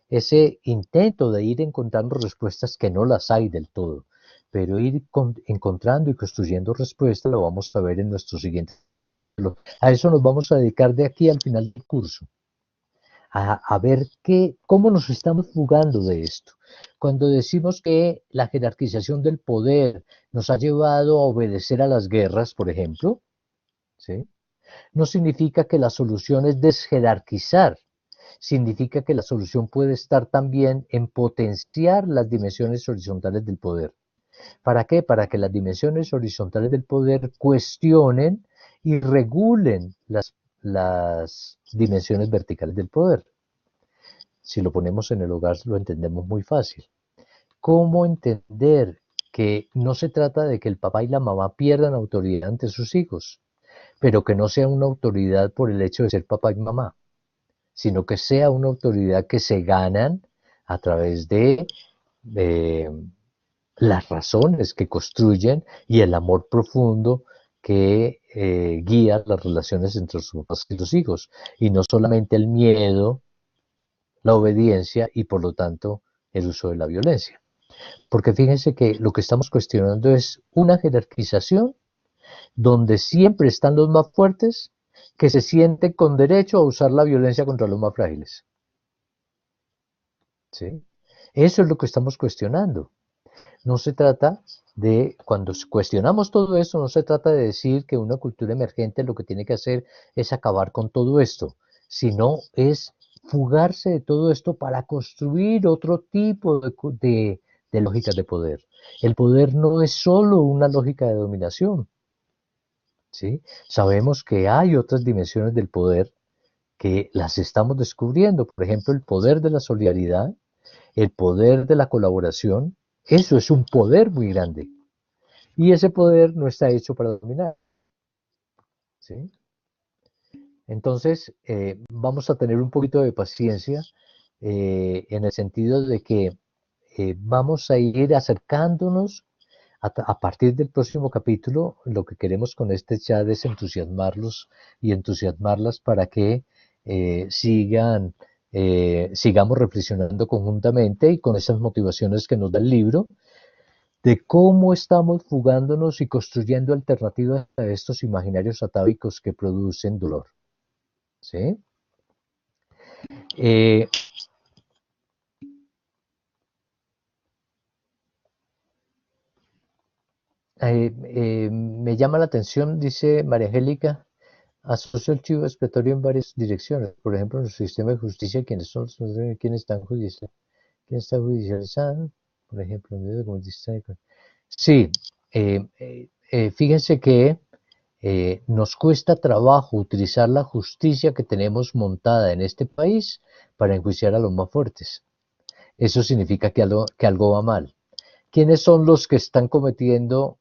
ese intento de ir encontrando respuestas que no las hay del todo, pero ir encontrando y construyendo respuestas lo vamos a ver en nuestro siguiente. A eso nos vamos a dedicar de aquí al final del curso. A ver cómo nos estamos jugando de esto. Cuando decimos que la jerarquización del poder nos ha llevado a obedecer a las guerras, por ejemplo, ¿sí? No significa que la solución es desjerarquizar, significa que la solución puede estar también en potenciar las dimensiones horizontales del poder. ¿Para qué? Para que las dimensiones horizontales del poder cuestionen y regulen las dimensiones verticales del poder. Si lo ponemos en el hogar lo entendemos muy fácil. ¿Cómo entender que no se trata de que el papá y la mamá pierdan autoridad ante sus hijos, pero que no sea una autoridad por el hecho de ser papá y mamá, sino que sea una autoridad que se ganan a través de las razones que construyen y el amor profundo que guía las relaciones entre los papás y los hijos, y no solamente el miedo, la obediencia y por lo tanto el uso de la violencia. Porque fíjense que lo que estamos cuestionando es una jerarquización donde siempre están los más fuertes que se sienten con derecho a usar la violencia contra los más frágiles. ¿Sí? Eso es lo que estamos cuestionando. No se trata de, cuando cuestionamos todo esto, no se trata de decir que una cultura emergente lo que tiene que hacer es acabar con todo esto, sino es fugarse de todo esto para construir otro tipo de lógicas de poder. El poder no es solo una lógica de dominación, ¿sí? Sabemos que hay otras dimensiones del poder que las estamos descubriendo, por ejemplo, el poder de la solidaridad, el poder de la colaboración, eso es un poder muy grande. Y ese poder no está hecho para dominar, ¿sí? Entonces, vamos a tener un poquito de paciencia en el sentido de que vamos a ir acercándonos a partir del próximo capítulo. Lo que queremos con este chat es entusiasmarlos y entusiasmarlas para que sigamos reflexionando conjuntamente y con esas motivaciones que nos da el libro, de cómo estamos fugándonos y construyendo alternativas a estos imaginarios atávicos que producen dolor. ¿Sí? Me llama la atención, dice María Angélica, asocia el chivo expiatorio en varias direcciones. Por ejemplo, en el sistema de justicia, ¿quiénes están judicializados? Por ejemplo, en medio de sí, fíjense que nos cuesta trabajo utilizar la justicia que tenemos montada en este país para enjuiciar a los más fuertes. Eso significa que algo va mal. ¿Quiénes son los que están cometiendo,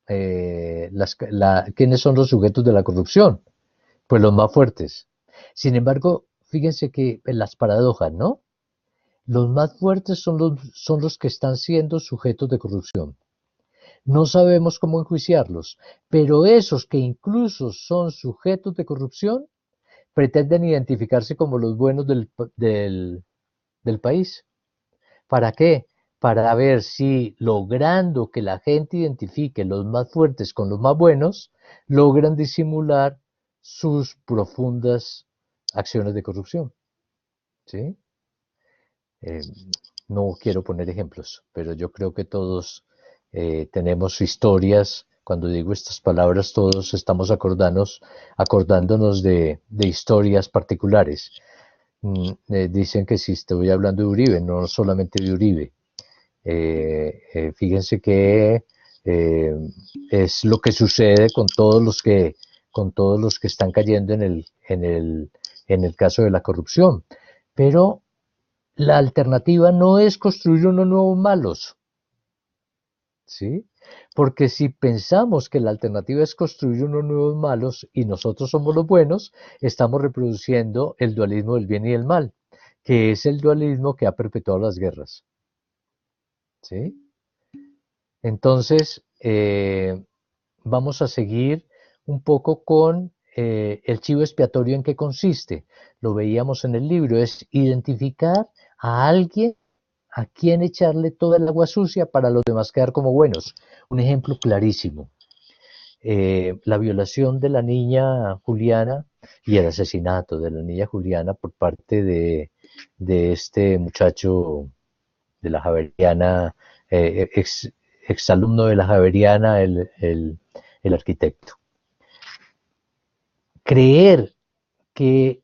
quiénes son los sujetos de la corrupción? Pues los más fuertes. Sin embargo, fíjense que en las paradojas, ¿no? Los más fuertes son los que están siendo sujetos de corrupción. No sabemos cómo enjuiciarlos, pero esos que incluso son sujetos de corrupción pretenden identificarse como los buenos del país. ¿Para qué? Para ver si logrando que la gente identifique los más fuertes con los más buenos, logran disimular sus profundas acciones de corrupción. ¿Sí? No quiero poner ejemplos, pero yo creo que todos tenemos historias. Cuando digo estas palabras, todos estamos acordándonos de historias particulares. Dicen que si estoy hablando de Uribe, no solamente de Uribe. Fíjense que es lo que sucede con todos los que están cayendo en el caso de la corrupción. Pero la alternativa no es construir unos nuevos malos, ¿sí? Porque si pensamos que la alternativa es construir unos nuevos malos y nosotros somos los buenos, estamos reproduciendo el dualismo del bien y del mal, que es el dualismo que ha perpetuado las guerras, ¿sí? Entonces, vamos a seguir un poco con el chivo expiatorio. ¿En qué consiste? Lo veíamos en el libro, es identificar a alguien a quien echarle toda el agua sucia para los demás quedar como buenos. Un ejemplo clarísimo, la violación de la niña Juliana y el asesinato de la niña Juliana por parte de este muchacho de la Javeriana, exalumno de la Javeriana, el arquitecto. Creer que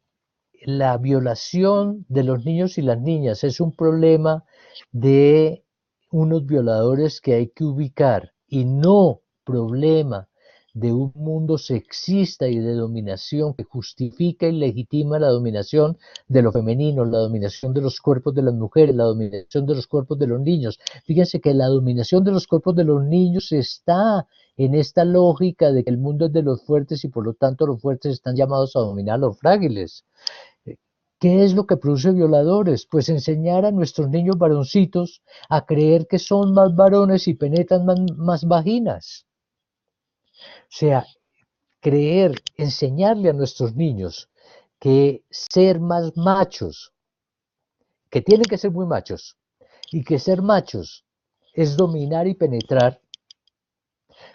la violación de los niños y las niñas es un problema de unos violadores que hay que ubicar y no problema de un mundo sexista y de dominación que justifica y legitima la dominación de lo femenino, la dominación de los cuerpos de las mujeres, la dominación de los cuerpos de los niños. Fíjense que la dominación de los cuerpos de los niños está en esta lógica de que el mundo es de los fuertes y por lo tanto los fuertes están llamados a dominar a los frágiles. ¿Qué es lo que produce violadores? Pues enseñar a nuestros niños varoncitos a creer que son más varones y penetran más vaginas. O sea, enseñarle a nuestros niños que ser más machos, que tienen que ser muy machos, y que ser machos es dominar y penetrar,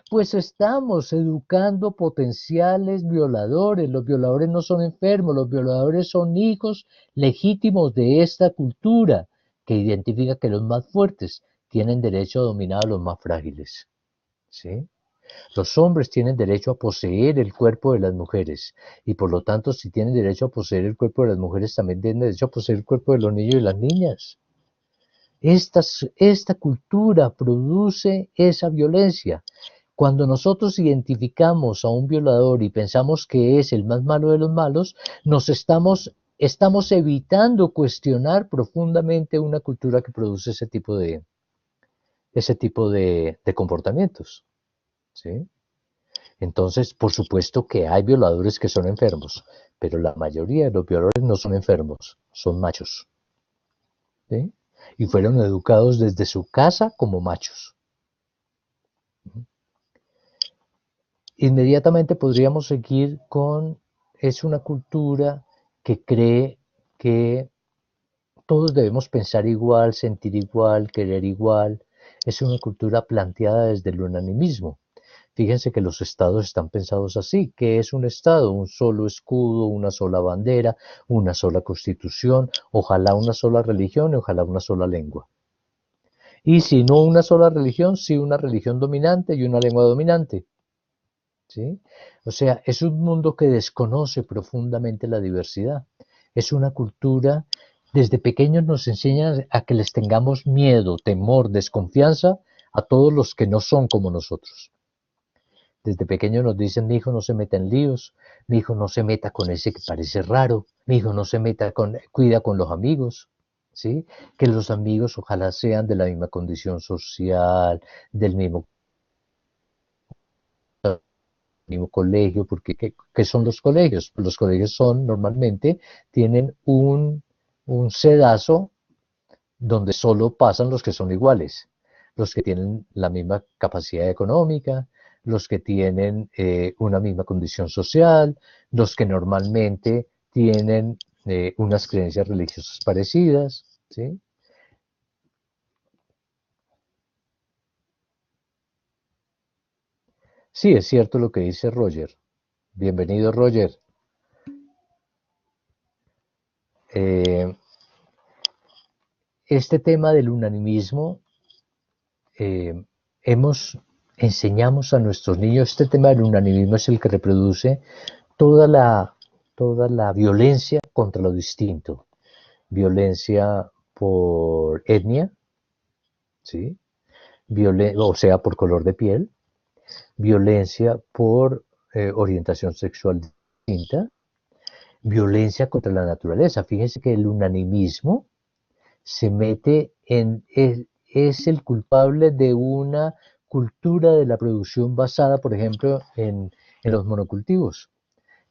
pues estamos educando potenciales violadores. Los violadores no son enfermos, los violadores son hijos legítimos de esta cultura que identifica que los más fuertes tienen derecho a dominar a los más frágiles. ¿Sí? Los hombres tienen derecho a poseer el cuerpo de las mujeres y por lo tanto si tienen derecho a poseer el cuerpo de las mujeres también tienen derecho a poseer el cuerpo de los niños y las niñas. Esta cultura produce esa violencia. Cuando nosotros identificamos a un violador y pensamos que es el más malo de los malos, estamos evitando cuestionar profundamente una cultura que produce ese tipo de comportamientos. ¿Sí? Entonces, por supuesto que hay violadores que son enfermos, pero la mayoría de los violadores no son enfermos, son machos. ¿Sí? Y fueron educados desde su casa como machos. Inmediatamente podríamos seguir con, es una cultura que cree que todos debemos pensar igual, sentir igual, querer igual. Es una cultura planteada desde el unanimismo. Fíjense que los estados están pensados así. ¿Qué es un estado? Un solo escudo, una sola bandera, una sola constitución, ojalá una sola religión y ojalá una sola lengua. Y si no una sola religión, sí una religión dominante y una lengua dominante. ¿Sí? O sea, es un mundo que desconoce profundamente la diversidad. Es una cultura, desde pequeños nos enseñan a que les tengamos miedo, temor, desconfianza a todos los que no son como nosotros. Desde pequeños nos dicen, mi hijo no se meta en líos, mi hijo no se meta con ese que parece raro, mi hijo no se meta cuida con los amigos, ¿sí? Que los amigos ojalá sean de la misma condición social, del mismo colegio, porque ¿qué son los colegios? Los colegios son, normalmente, tienen un sedazo donde solo pasan los que son iguales, los que tienen la misma capacidad económica, los que tienen una misma condición social, los que normalmente tienen unas creencias religiosas parecidas, ¿sí? Sí, es cierto lo que dice Roger. Bienvenido, Roger. Eh, este tema del unanimismo, eh, enseñamos a nuestros niños, este tema del unanimismo es el que reproduce toda la, toda la violencia contra lo distinto. Violencia por etnia, ¿sí? O sea, por color de piel, violencia por orientación sexual distinta, violencia contra la naturaleza. Fíjense que el unanimismo se mete es el culpable de una cultura de la producción basada, por ejemplo, en los monocultivos.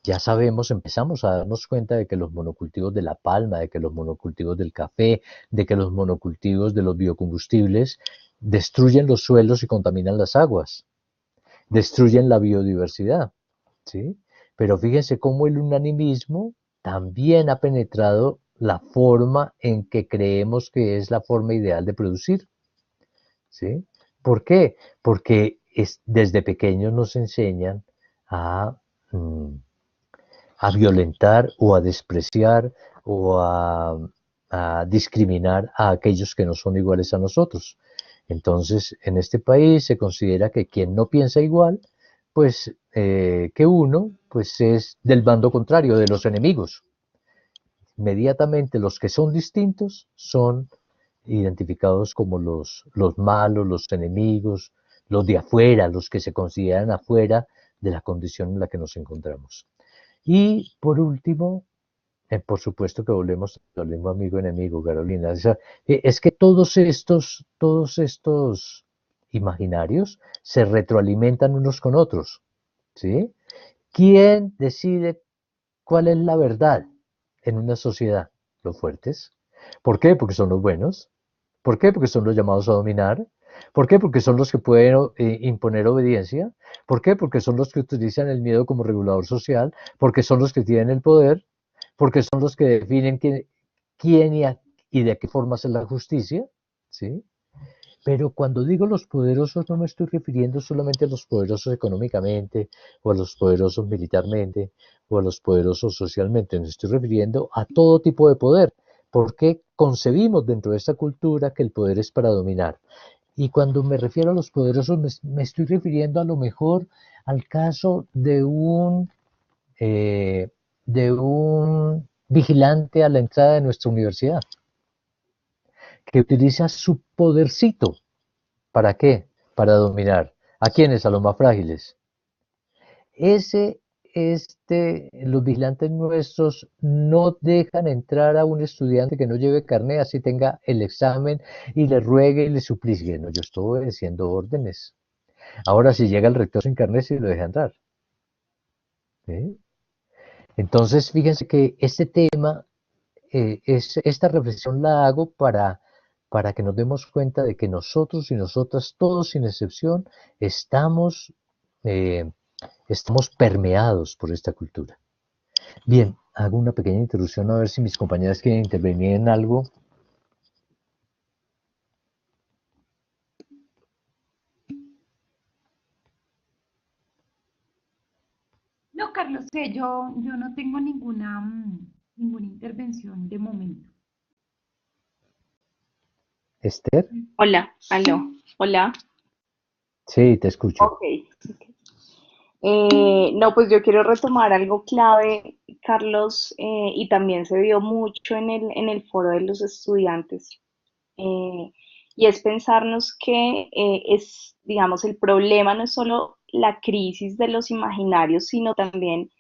Ya sabemos, empezamos a darnos cuenta de que los monocultivos de la palma, de que los monocultivos del café, de que los monocultivos de los biocombustibles destruyen los suelos y contaminan las aguas, destruyen la biodiversidad, ¿sí? Pero fíjense cómo el unanimismo también ha penetrado la forma en que creemos que es la forma ideal de producir, ¿sí? ¿Por qué? Porque desde pequeños nos enseñan a, mm, a violentar o a despreciar o a discriminar a aquellos que no son iguales a nosotros. Entonces, en este país se considera que quien no piensa igual, pues que uno, pues es del bando contrario, de los enemigos. Inmediatamente los que son distintos son identificados como los malos, los enemigos, los de afuera, los que se consideran afuera de la condición en la que nos encontramos. Y por último, por supuesto que volvemos al mismo amigo enemigo, Carolina. O sea, es que todos estos imaginarios se retroalimentan unos con otros, ¿sí? ¿Quién decide cuál es la verdad en una sociedad? Los fuertes. ¿Por qué? Porque son los buenos. ¿Por qué? Porque son los llamados a dominar. ¿Por qué? Porque son los que pueden imponer obediencia. ¿Por qué? Porque son los que utilizan el miedo como regulador social. Porque son los que tienen el poder. Porque son los que definen quién y de qué forma hacer la justicia. ¿Sí? Pero cuando digo los poderosos no me estoy refiriendo solamente a los poderosos económicamente o a los poderosos militarmente o a los poderosos socialmente, me estoy refiriendo a todo tipo de poder, porque concebimos dentro de esta cultura que el poder es para dominar. Y cuando me refiero a los poderosos me estoy refiriendo a lo mejor al caso eh, de un vigilante a la entrada de nuestra universidad, que utiliza su podercito. ¿Para qué? Para dominar. ¿A quiénes? A los más frágiles. Los vigilantes nuestros no dejan entrar a un estudiante que no lleve carnet, así tenga el examen y le ruegue y le suplique. No, yo estoy obedeciendo órdenes. Ahora, si llega el rector sin carnet, sí lo deja entrar. ¿Sí? Entonces, fíjense que este tema, esta reflexión la hago para que nos demos cuenta de que nosotros y nosotras, todos sin excepción, estamos, eh, estamos permeados por esta cultura. Bien, hago una pequeña introducción a ver si mis compañeras quieren intervenir en algo. No, Carlos, yo no tengo ninguna intervención de momento. Esther, Hola, aló, hola. sí, te escucho. Ok. No, pues yo quiero retomar algo clave, Carlos, y también se vio mucho en el foro de los estudiantes, eh, y es pensarnos que digamos, el problema no es solo la crisis de los imaginarios, sino también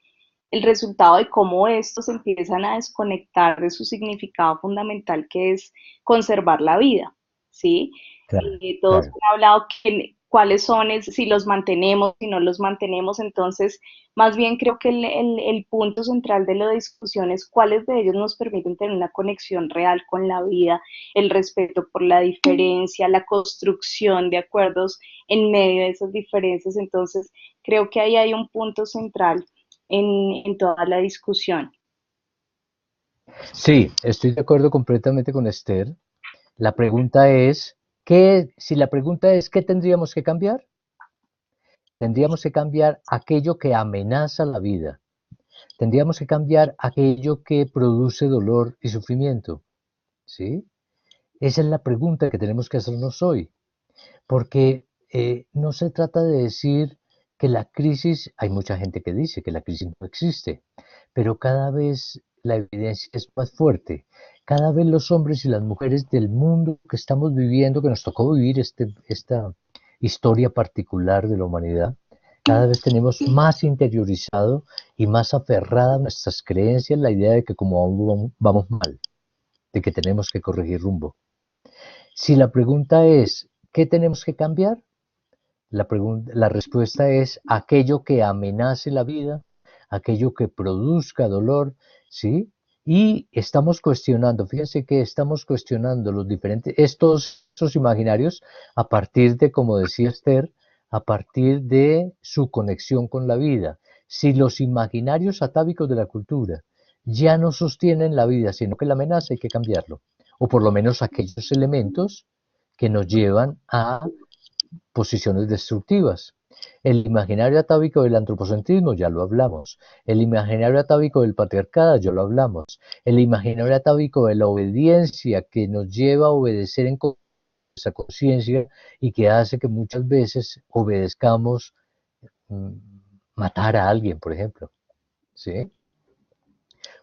el resultado de cómo estos empiezan a desconectar de su significado fundamental, que es conservar la vida, ¿sí? Claro, Todos claro. han hablado cuáles son, si los mantenemos, si no los mantenemos, entonces, más bien creo que el punto central de la discusión es cuáles de ellos nos permiten tener una conexión real con la vida, el respeto por la diferencia, la construcción de acuerdos en medio de esas diferencias, entonces, creo que ahí hay un punto central en toda la discusión. Sí, estoy de acuerdo completamente con Esther. La pregunta es, si la pregunta es, ¿qué tendríamos que cambiar? Tendríamos que cambiar aquello que amenaza la vida. Tendríamos que cambiar aquello que produce dolor y sufrimiento. ¿Sí? Esa es la pregunta que tenemos que hacernos hoy. Porque no se trata de decir que la crisis, hay mucha gente que dice que la crisis no existe, pero cada vez la evidencia es más fuerte. Cada vez los hombres y las mujeres del mundo que estamos viviendo, que nos tocó vivir esta historia particular de la humanidad, cada vez tenemos más interiorizado y más aferrada nuestras creencias la idea de que como vamos mal, de que tenemos que corregir rumbo. Si la pregunta es, ¿qué tenemos que cambiar? La respuesta es aquello que amenace la vida, aquello que produzca dolor, ¿sí? Y estamos cuestionando, fíjense que estamos cuestionando estos imaginarios a partir de, como decía Esther, a partir de su conexión con la vida. Si los imaginarios atávicos de la cultura ya no sostienen la vida, sino que la amenaza, hay que cambiarlo. O por lo menos aquellos elementos que nos llevan a posiciones destructivas. El imaginario atávico del antropocentrismo, ya lo hablamos. El imaginario atávico del patriarcado, ya lo hablamos. El imaginario atávico de la obediencia que nos lleva a obedecer en nuestra conciencia y que hace que muchas veces obedezcamos mm, matar a alguien, por ejemplo. ¿Sí?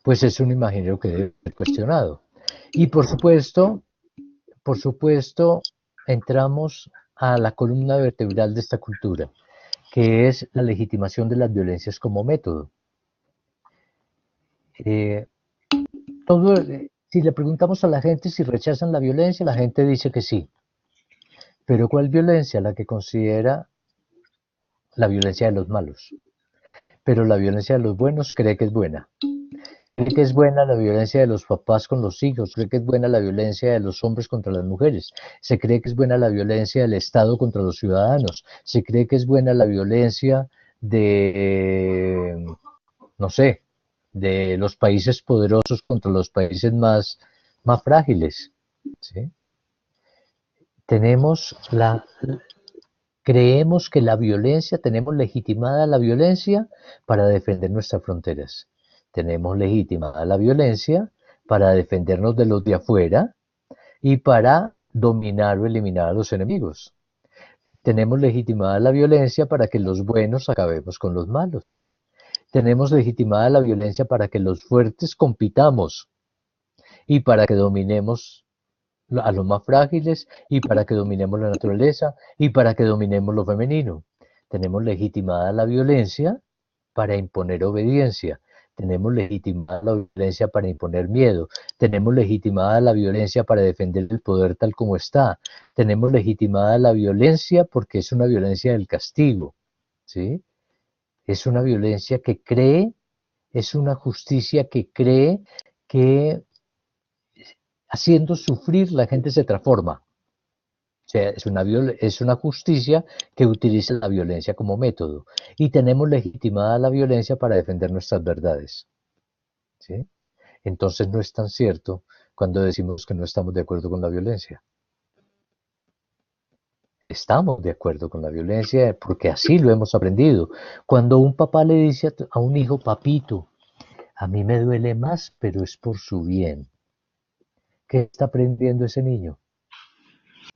Pues es un imaginario que debe ser cuestionado. Y por supuesto, entramos a la columna vertebral de esta cultura, que es la legitimación de las violencias como método. Eh, si le preguntamos a la gente si rechazan la violencia, la gente dice que sí. Pero ¿cuál violencia? La que considera la violencia de los malos. Pero la violencia de los buenos cree que es buena. Cree que es buena la violencia de los papás con los hijos, cree que es buena la violencia de los hombres contra las mujeres, se cree que es buena la violencia del Estado contra los ciudadanos, se cree que es buena la violencia de, no sé, de los países poderosos contra los países más frágiles. ¿Sí? Tenemos creemos que la violencia, tenemos legitimada la violencia para defender nuestras fronteras. Tenemos legitimada la violencia para defendernos de los de afuera y para dominar o eliminar a los enemigos. Tenemos legitimada la violencia para que los buenos acabemos con los malos. Tenemos legitimada la violencia para que los fuertes compitamos y para que dominemos a los más frágiles y para que dominemos la naturaleza y para que dominemos lo femenino. Tenemos legitimada la violencia para imponer obediencia. Tenemos legitimada la violencia para imponer miedo. Tenemos legitimada la violencia para defender el poder tal como está. Tenemos legitimada la violencia porque es una violencia del castigo. ¿Sí? Es una violencia que cree, es una justicia que cree que haciendo sufrir la gente se transforma. O sea, es una justicia que utiliza la violencia como método y tenemos legitimada la violencia para defender nuestras verdades. ¿sí? Entonces no es tan cierto cuando decimos que no estamos de acuerdo con la violencia. Estamos de acuerdo con la violencia porque así lo hemos aprendido. Cuando un papá le dice a un hijo, papito, a mí me duele más, pero es por su bien. ¿Qué está aprendiendo ese niño?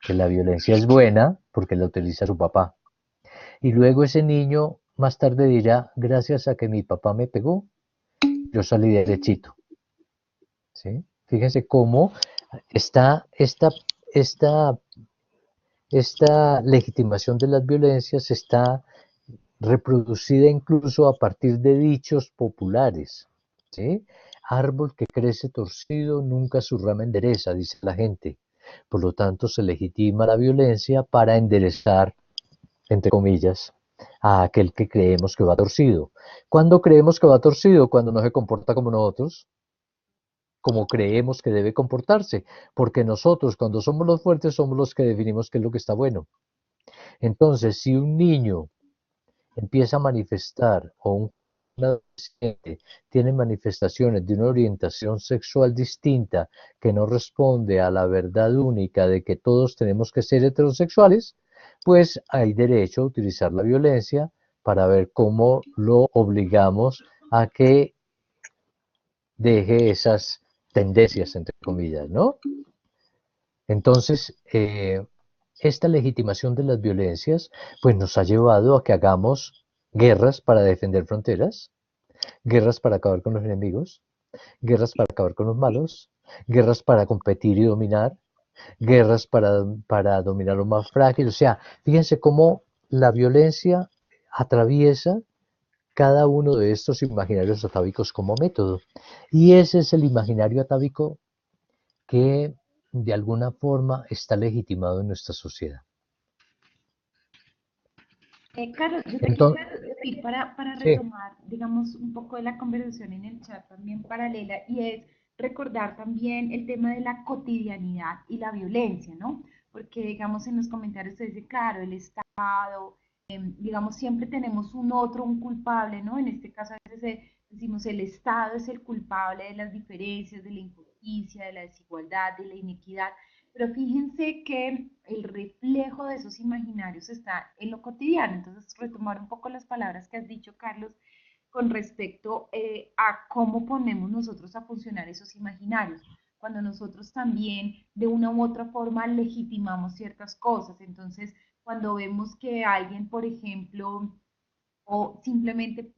Que la violencia es buena porque la utiliza su papá. Y luego ese niño más tarde dirá, gracias a que mi papá me pegó, yo salí derechito. ¿Sí? Fíjense cómo está esta legitimación de las violencias está reproducida incluso a partir de dichos populares. ¿Sí? Árbol que crece torcido, nunca su rama endereza, dice la gente. Por lo tanto, se legitima la violencia para enderezar, entre comillas, a aquel que creemos que va torcido. ¿Cuándo creemos que va torcido? Cuando no se comporta como nosotros, como creemos que debe comportarse, porque nosotros cuando somos los fuertes somos los que definimos qué es lo que está bueno. Entonces, si un niño empieza a manifestar o un adolescente tiene manifestaciones de una orientación sexual distinta que no responde a la verdad única de que todos tenemos que ser heterosexuales, pues hay derecho a utilizar la violencia para ver cómo lo obligamos a que deje esas tendencias, entre comillas, ¿no? Entonces, esta legitimación de las violencias, pues nos ha llevado a que hagamos guerras para defender fronteras, guerras para acabar con los enemigos, guerras para acabar con los malos, guerras para competir y dominar, guerras para dominar lo más frágil. O sea, fíjense cómo la violencia atraviesa cada uno de estos imaginarios atávicos como método. Y ese es el imaginario atávico que de alguna forma está legitimado en nuestra sociedad. Carlos, yo te quería Entonces, decir para sí, retomar, digamos, un poco de la conversación en el chat también paralela, y es recordar también el tema de la cotidianidad y la violencia, ¿no? Porque, digamos, en los comentarios se dice, claro, el Estado, digamos, siempre tenemos un otro, un culpable, ¿no? En este caso, a veces decimos, el Estado es el culpable de las diferencias, de la injusticia, de la desigualdad, de la inequidad. Pero fíjense que el reflejo de esos imaginarios está en lo cotidiano. Entonces, retomar un poco las palabras que has dicho, Carlos, con respecto a cómo ponemos nosotros a funcionar esos imaginarios. Cuando nosotros también de una u otra forma legitimamos ciertas cosas. Entonces, cuando vemos que alguien, por ejemplo, o simplemente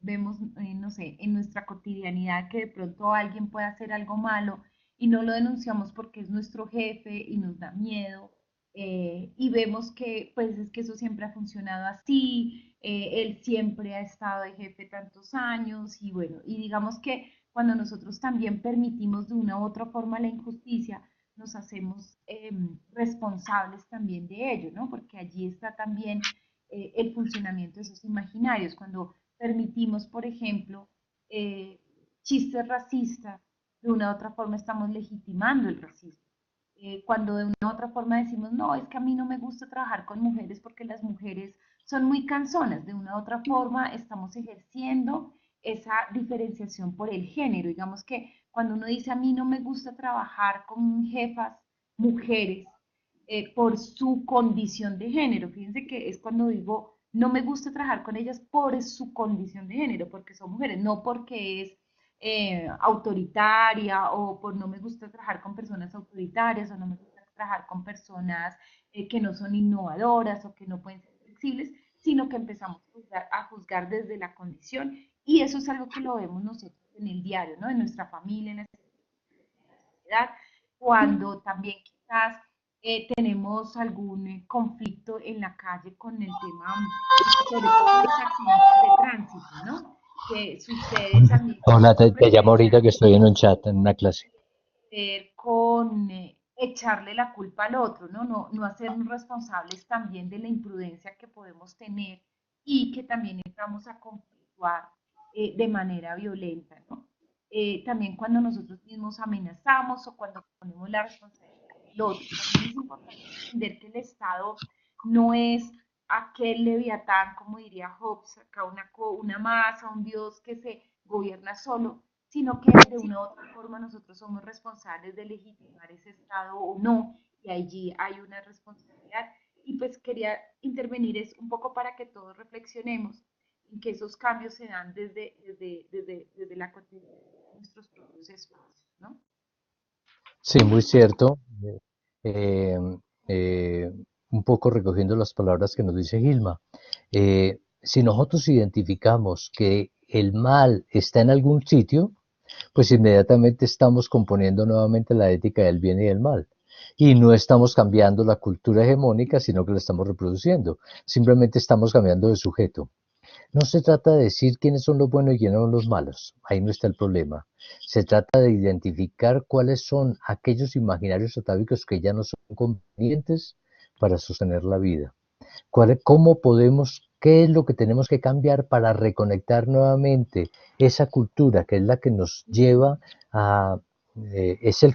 vemos, no sé, en nuestra cotidianidad que de pronto alguien puede hacer algo malo y no lo denunciamos porque es nuestro jefe y nos da miedo, y vemos que pues es que eso siempre ha funcionado así, él siempre ha estado de jefe tantos años y bueno, y digamos que cuando nosotros también permitimos de una u otra forma la injusticia, nos hacemos responsables también de ello, ¿no? Porque allí está también el funcionamiento de esos imaginarios. Cuando permitimos, por ejemplo, eh, chistes racistas, de una u otra forma estamos legitimando el racismo. Cuando de una u otra forma decimos, no, es que a mí no me gusta trabajar con mujeres porque las mujeres son muy cansonas, de una u otra forma estamos ejerciendo esa diferenciación por el género. Digamos que cuando uno dice, a mí no me gusta trabajar con jefas mujeres, por su condición de género. Fíjense que es cuando digo, no me gusta trabajar con ellas por su condición de género, porque son mujeres, no porque es autoritaria o por no me gusta trabajar con personas autoritarias o no me gusta trabajar con personas que no son innovadoras o que no pueden ser flexibles, sino que empezamos a juzgar desde la condición y eso es algo que lo vemos nosotros en el diario, ¿no? En nuestra familia, en la sociedad, cuando también quizás tenemos algún conflicto en la calle con el tema, sobre todo de los accidentes de tránsito, ¿no? Que sucede también con hola, mucha te llamo frecuencia ahorita que estoy en un chat, en una clase. con echarle la culpa al otro, ¿no? No hacernos responsables también de la imprudencia que podemos tener y que también entramos a conflictuar de manera violenta, ¿no? También cuando nosotros mismos amenazamos o cuando ponemos la responsabilidad del otro. También es importante entender que el Estado no es aquel leviatán, como diría Hobbes, acá una masa, un Dios que se gobierna solo, sino que de una u otra forma nosotros somos responsables de legitimar ese estado o no, y allí hay una responsabilidad. Y pues quería intervenir es un poco para que todos reflexionemos en que esos cambios se dan desde la cotidianidad de nuestros propios espacios, ¿no? Sí, muy cierto. Eh, eh, un poco recogiendo las palabras que nos dice Gilma. Si nosotros identificamos que el mal está en algún sitio, pues inmediatamente estamos componiendo nuevamente la ética del bien y del mal. Y no estamos cambiando la cultura hegemónica, sino que la estamos reproduciendo. Simplemente estamos cambiando de sujeto. No se trata de decir quiénes son los buenos y quiénes son los malos. Ahí no está el problema. Se trata de identificar cuáles son aquellos imaginarios atávicos que ya no son convenientes para sostener la vida. ¿Cómo podemos, qué es lo que tenemos que cambiar para reconectar nuevamente esa cultura que es la que nos lleva a ese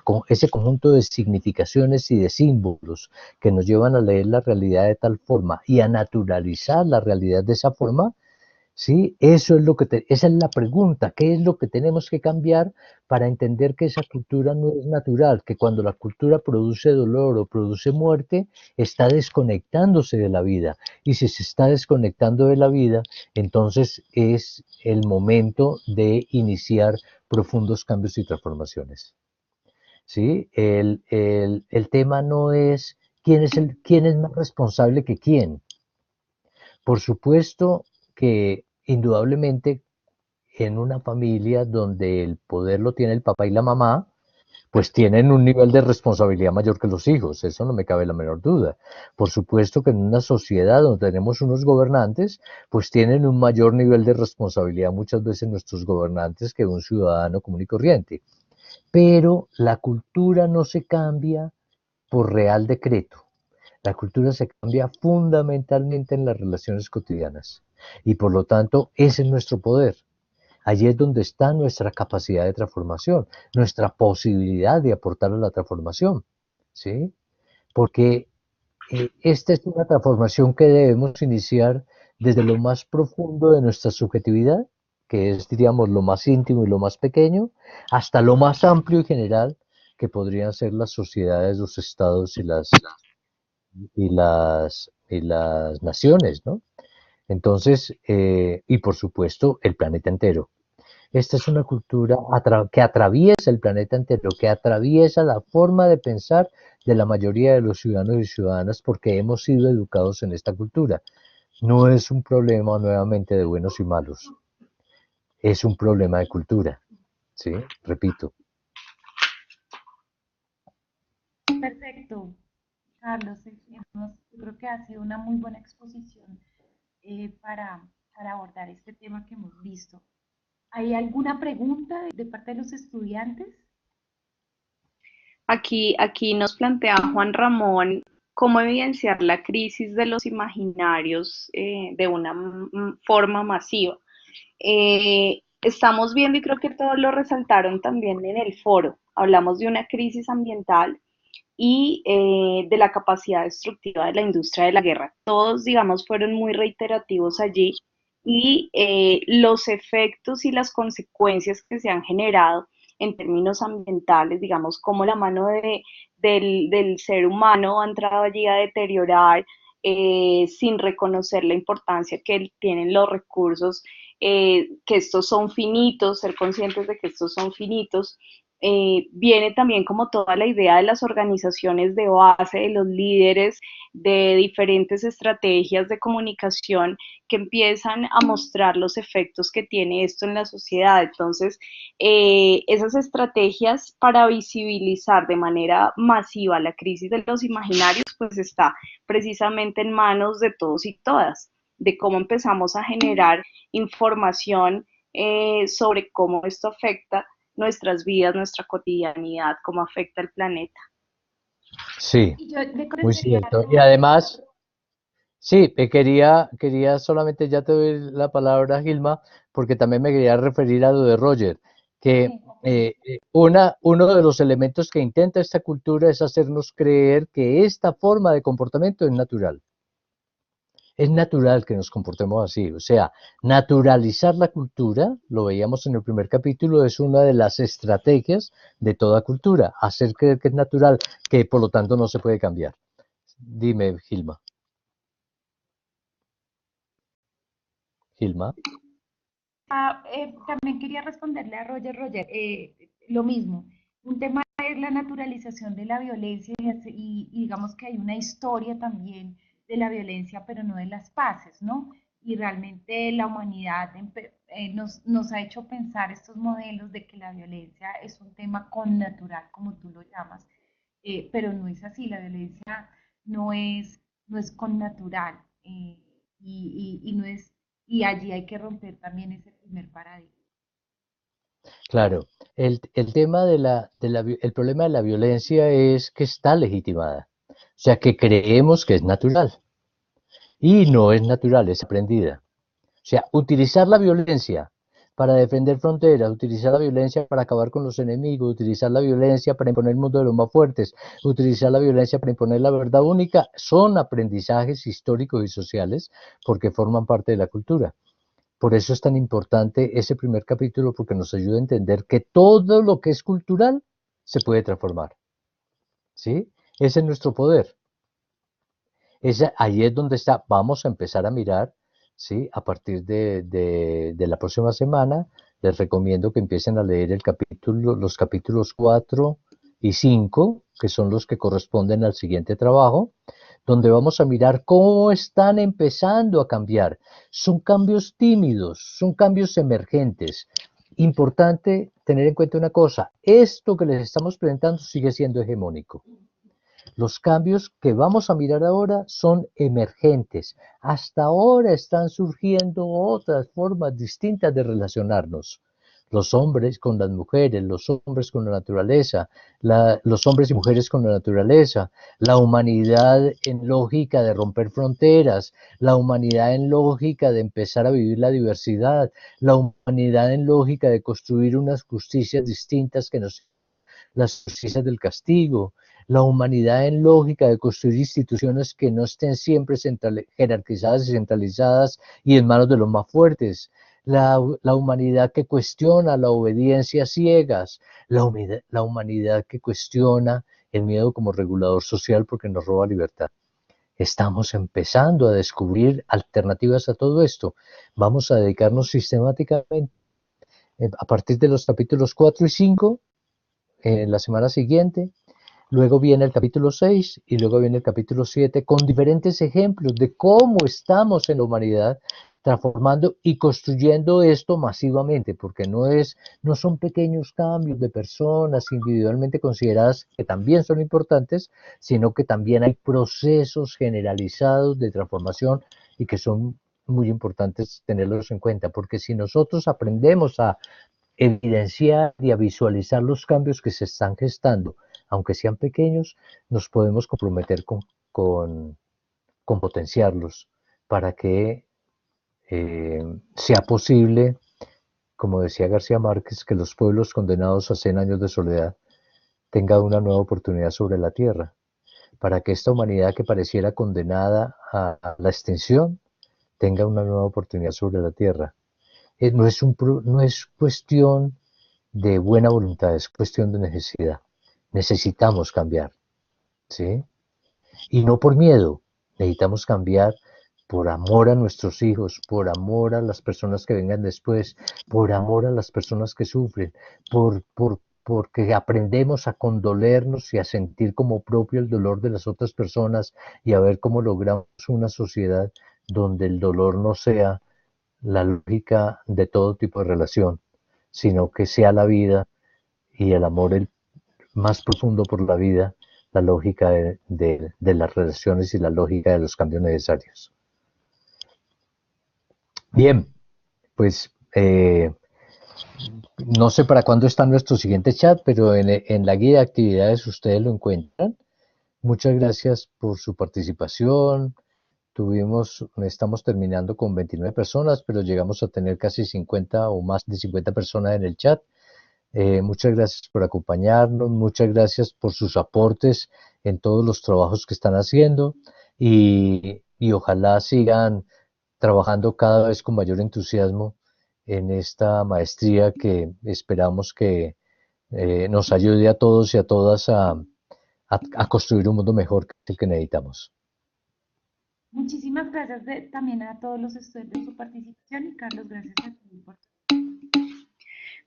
conjunto de significaciones y de símbolos que nos llevan a leer la realidad de tal forma y a naturalizar la realidad de esa forma? Sí, eso es esa es la pregunta, ¿qué es lo que tenemos que cambiar para entender que esa cultura no es natural, que cuando la cultura produce dolor o produce muerte, está desconectándose de la vida? Y si se está desconectando de la vida, entonces es el momento de iniciar profundos cambios y transformaciones. ¿Sí? El tema no es quién es más responsable que quién. Por supuesto que indudablemente en una familia donde el poder lo tiene el papá y la mamá, pues tienen un nivel de responsabilidad mayor que los hijos, eso no me cabe la menor duda. Por supuesto que en una sociedad donde tenemos unos gobernantes, pues tienen un mayor nivel de responsabilidad muchas veces nuestros gobernantes que un ciudadano común y corriente. Pero la cultura no se cambia por real decreto. La cultura se cambia fundamentalmente en las relaciones cotidianas y por lo tanto ese es nuestro poder. Allí es donde está nuestra capacidad de transformación, nuestra posibilidad de aportar a la transformación, ¿sí? Porque esta es una transformación que debemos iniciar desde lo más profundo de nuestra subjetividad, que es, diríamos, lo más íntimo y lo más pequeño, hasta lo más amplio y general, que podrían ser las sociedades, los estados y las naciones, ¿no? Entonces, y por supuesto, el planeta entero. Esta es una cultura que atraviesa el planeta entero, que atraviesa la forma de pensar de la mayoría de los ciudadanos y ciudadanas porque hemos sido educados en esta cultura. No es un problema nuevamente de buenos y malos, es un problema de cultura, ¿sí? Repito. Perfecto, Carlos. Yo creo que ha sido una muy buena exposición para abordar este tema que hemos visto. ¿Hay alguna pregunta de parte de los estudiantes? Aquí nos plantea Juan Ramón cómo evidenciar la crisis de los imaginarios de una forma masiva. Estamos viendo, y creo que todos lo resaltaron también en el foro, hablamos de una crisis ambiental y de la capacidad destructiva de la industria de la guerra. Todos, digamos, fueron muy reiterativos allí y los efectos y las consecuencias que se han generado en términos ambientales, digamos, como la mano del ser humano ha entrado allí a deteriorar sin reconocer la importancia que tienen los recursos, que estos son finitos, ser conscientes de que estos son finitos. Viene también como toda la idea de las organizaciones de base, de los líderes, de diferentes estrategias de comunicación que empiezan a mostrar los efectos que tiene esto en la sociedad. Entonces, esas estrategias para visibilizar de manera masiva la crisis de los imaginarios, pues está precisamente en manos de todos y todas, de cómo empezamos a generar información sobre cómo esto afecta nuestras vidas, nuestra cotidianidad, cómo afecta el planeta. Sí, Y yo le muy contestaría cierto. Y algo. además, sí, quería solamente, ya te doy la palabra, Gilma, porque también me quería referir a lo de Roger, que Sí, ok. uno de los elementos que intenta esta cultura es hacernos creer que esta forma de comportamiento es natural. Es natural que nos comportemos así, o sea, naturalizar la cultura, lo veíamos en el primer capítulo, es una de las estrategias de toda cultura, hacer creer que es natural, que por lo tanto no se puede cambiar. Dime, Gilma. Gilma. También quería responderle a Roger, lo mismo. Un tema es la naturalización de la violencia y digamos que hay una historia también de la violencia, pero no de las paces, ¿no? Y realmente la humanidad nos ha hecho pensar estos modelos de que la violencia es un tema connatural, como tú lo llamas, pero no es así, la violencia no es, no es connatural y no es, y allí hay que romper también ese primer paradigma. Claro, el tema el problema de la violencia es que está legitimada, o sea que creemos que es natural y no es natural, es aprendida. O sea, utilizar la violencia para defender fronteras, utilizar la violencia para acabar con los enemigos, utilizar la violencia para imponer el mundo de los más fuertes, utilizar la violencia para imponer la verdad única, son aprendizajes históricos y sociales porque forman parte de la cultura. Por eso es tan importante ese primer capítulo, porque nos ayuda a entender que todo lo que es cultural se puede transformar. ¿Sí? Ese es nuestro poder. Ahí es donde está. Vamos a empezar a mirar, ¿sí? A partir de la próxima semana, les recomiendo que empiecen a leer los capítulos 4 y 5, que son los que corresponden al siguiente trabajo, donde vamos a mirar cómo están empezando a cambiar. Son cambios tímidos, son cambios emergentes. Importante tener en cuenta una cosa, esto que les estamos presentando sigue siendo hegemónico. Los cambios que vamos a mirar ahora son emergentes. Hasta ahora están surgiendo otras formas distintas de relacionarnos. Los hombres con las mujeres, los hombres con la naturaleza, los hombres y mujeres con la naturaleza, la humanidad en lógica de romper fronteras, la humanidad en lógica de empezar a vivir la diversidad, la humanidad en lógica de construir unas justicias distintas que nos las justicias del castigo, la humanidad en lógica de construir instituciones que no estén siempre jerarquizadas y centralizadas y en manos de los más fuertes, la humanidad que cuestiona la obediencia ciegas, la humanidad que cuestiona el miedo como regulador social porque nos roba libertad. Estamos empezando a descubrir alternativas a todo esto. Vamos a dedicarnos sistemáticamente a partir de los capítulos 4 y 5 en la semana siguiente. Luego viene el capítulo 6 y luego viene el capítulo 7 con diferentes ejemplos de cómo estamos en la humanidad transformando y construyendo esto masivamente, porque no son pequeños cambios de personas individualmente consideradas que también son importantes, sino que también hay procesos generalizados de transformación y que son muy importantes tenerlos en cuenta, porque si nosotros aprendemos a evidenciar y a visualizar los cambios que se están gestando, aunque sean pequeños, nos podemos comprometer con potenciarlos para que sea posible, como decía García Márquez, que los pueblos condenados a 100 años de soledad tengan una nueva oportunidad sobre la tierra, para que esta humanidad que pareciera condenada a la extinción tenga una nueva oportunidad sobre la tierra. No es cuestión de buena voluntad, es cuestión de necesidad. Necesitamos cambiar, ¿sí? Y no por miedo, necesitamos cambiar por amor a nuestros hijos, por amor a las personas que vengan después, por amor a las personas que sufren, porque aprendemos a condolernos y a sentir como propio el dolor de las otras personas y a ver cómo logramos una sociedad donde el dolor no sea la lógica de todo tipo de relación, sino que sea la vida y el amor el más profundo por la vida, la lógica de las relaciones y la lógica de los cambios necesarios. Bien, pues no sé para cuándo está nuestro siguiente chat, pero en la guía de actividades ustedes lo encuentran. Muchas gracias por su participación. Estamos terminando con 29 personas, pero llegamos a tener casi 50 o más de 50 personas en el chat. Muchas gracias por acompañarnos, muchas gracias por sus aportes en todos los trabajos que están haciendo y y ojalá sigan trabajando cada vez con mayor entusiasmo en esta maestría que esperamos que nos ayude a todos y a todas a construir un mundo mejor que el que necesitamos. Muchísimas gracias también a todos los estudiantes por su participación y Carlos, gracias a ti por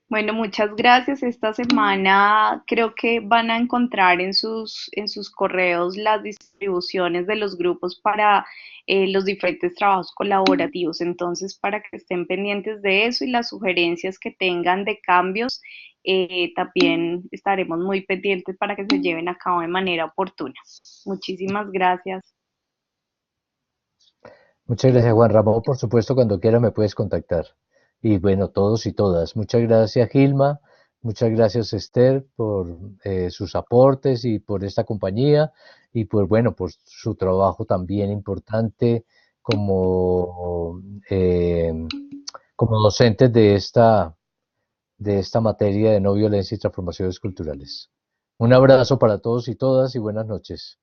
Bueno, muchas gracias. Esta semana creo que van a encontrar en sus correos las distribuciones de los grupos para los diferentes trabajos colaborativos. Entonces, para que estén pendientes de eso y las sugerencias que tengan de cambios, también estaremos muy pendientes para que se lleven a cabo de manera oportuna. Muchísimas gracias. Muchas gracias, Juan Ramón. Por supuesto, cuando quiera me puedes contactar. Y bueno, todos y todas. Muchas gracias, Gilma. Muchas gracias, Esther, por sus aportes y por esta compañía. Y pues bueno, por su trabajo también importante como, eh, como docentes de esta materia de no violencia y transformaciones culturales. Un abrazo para todos y todas y buenas noches.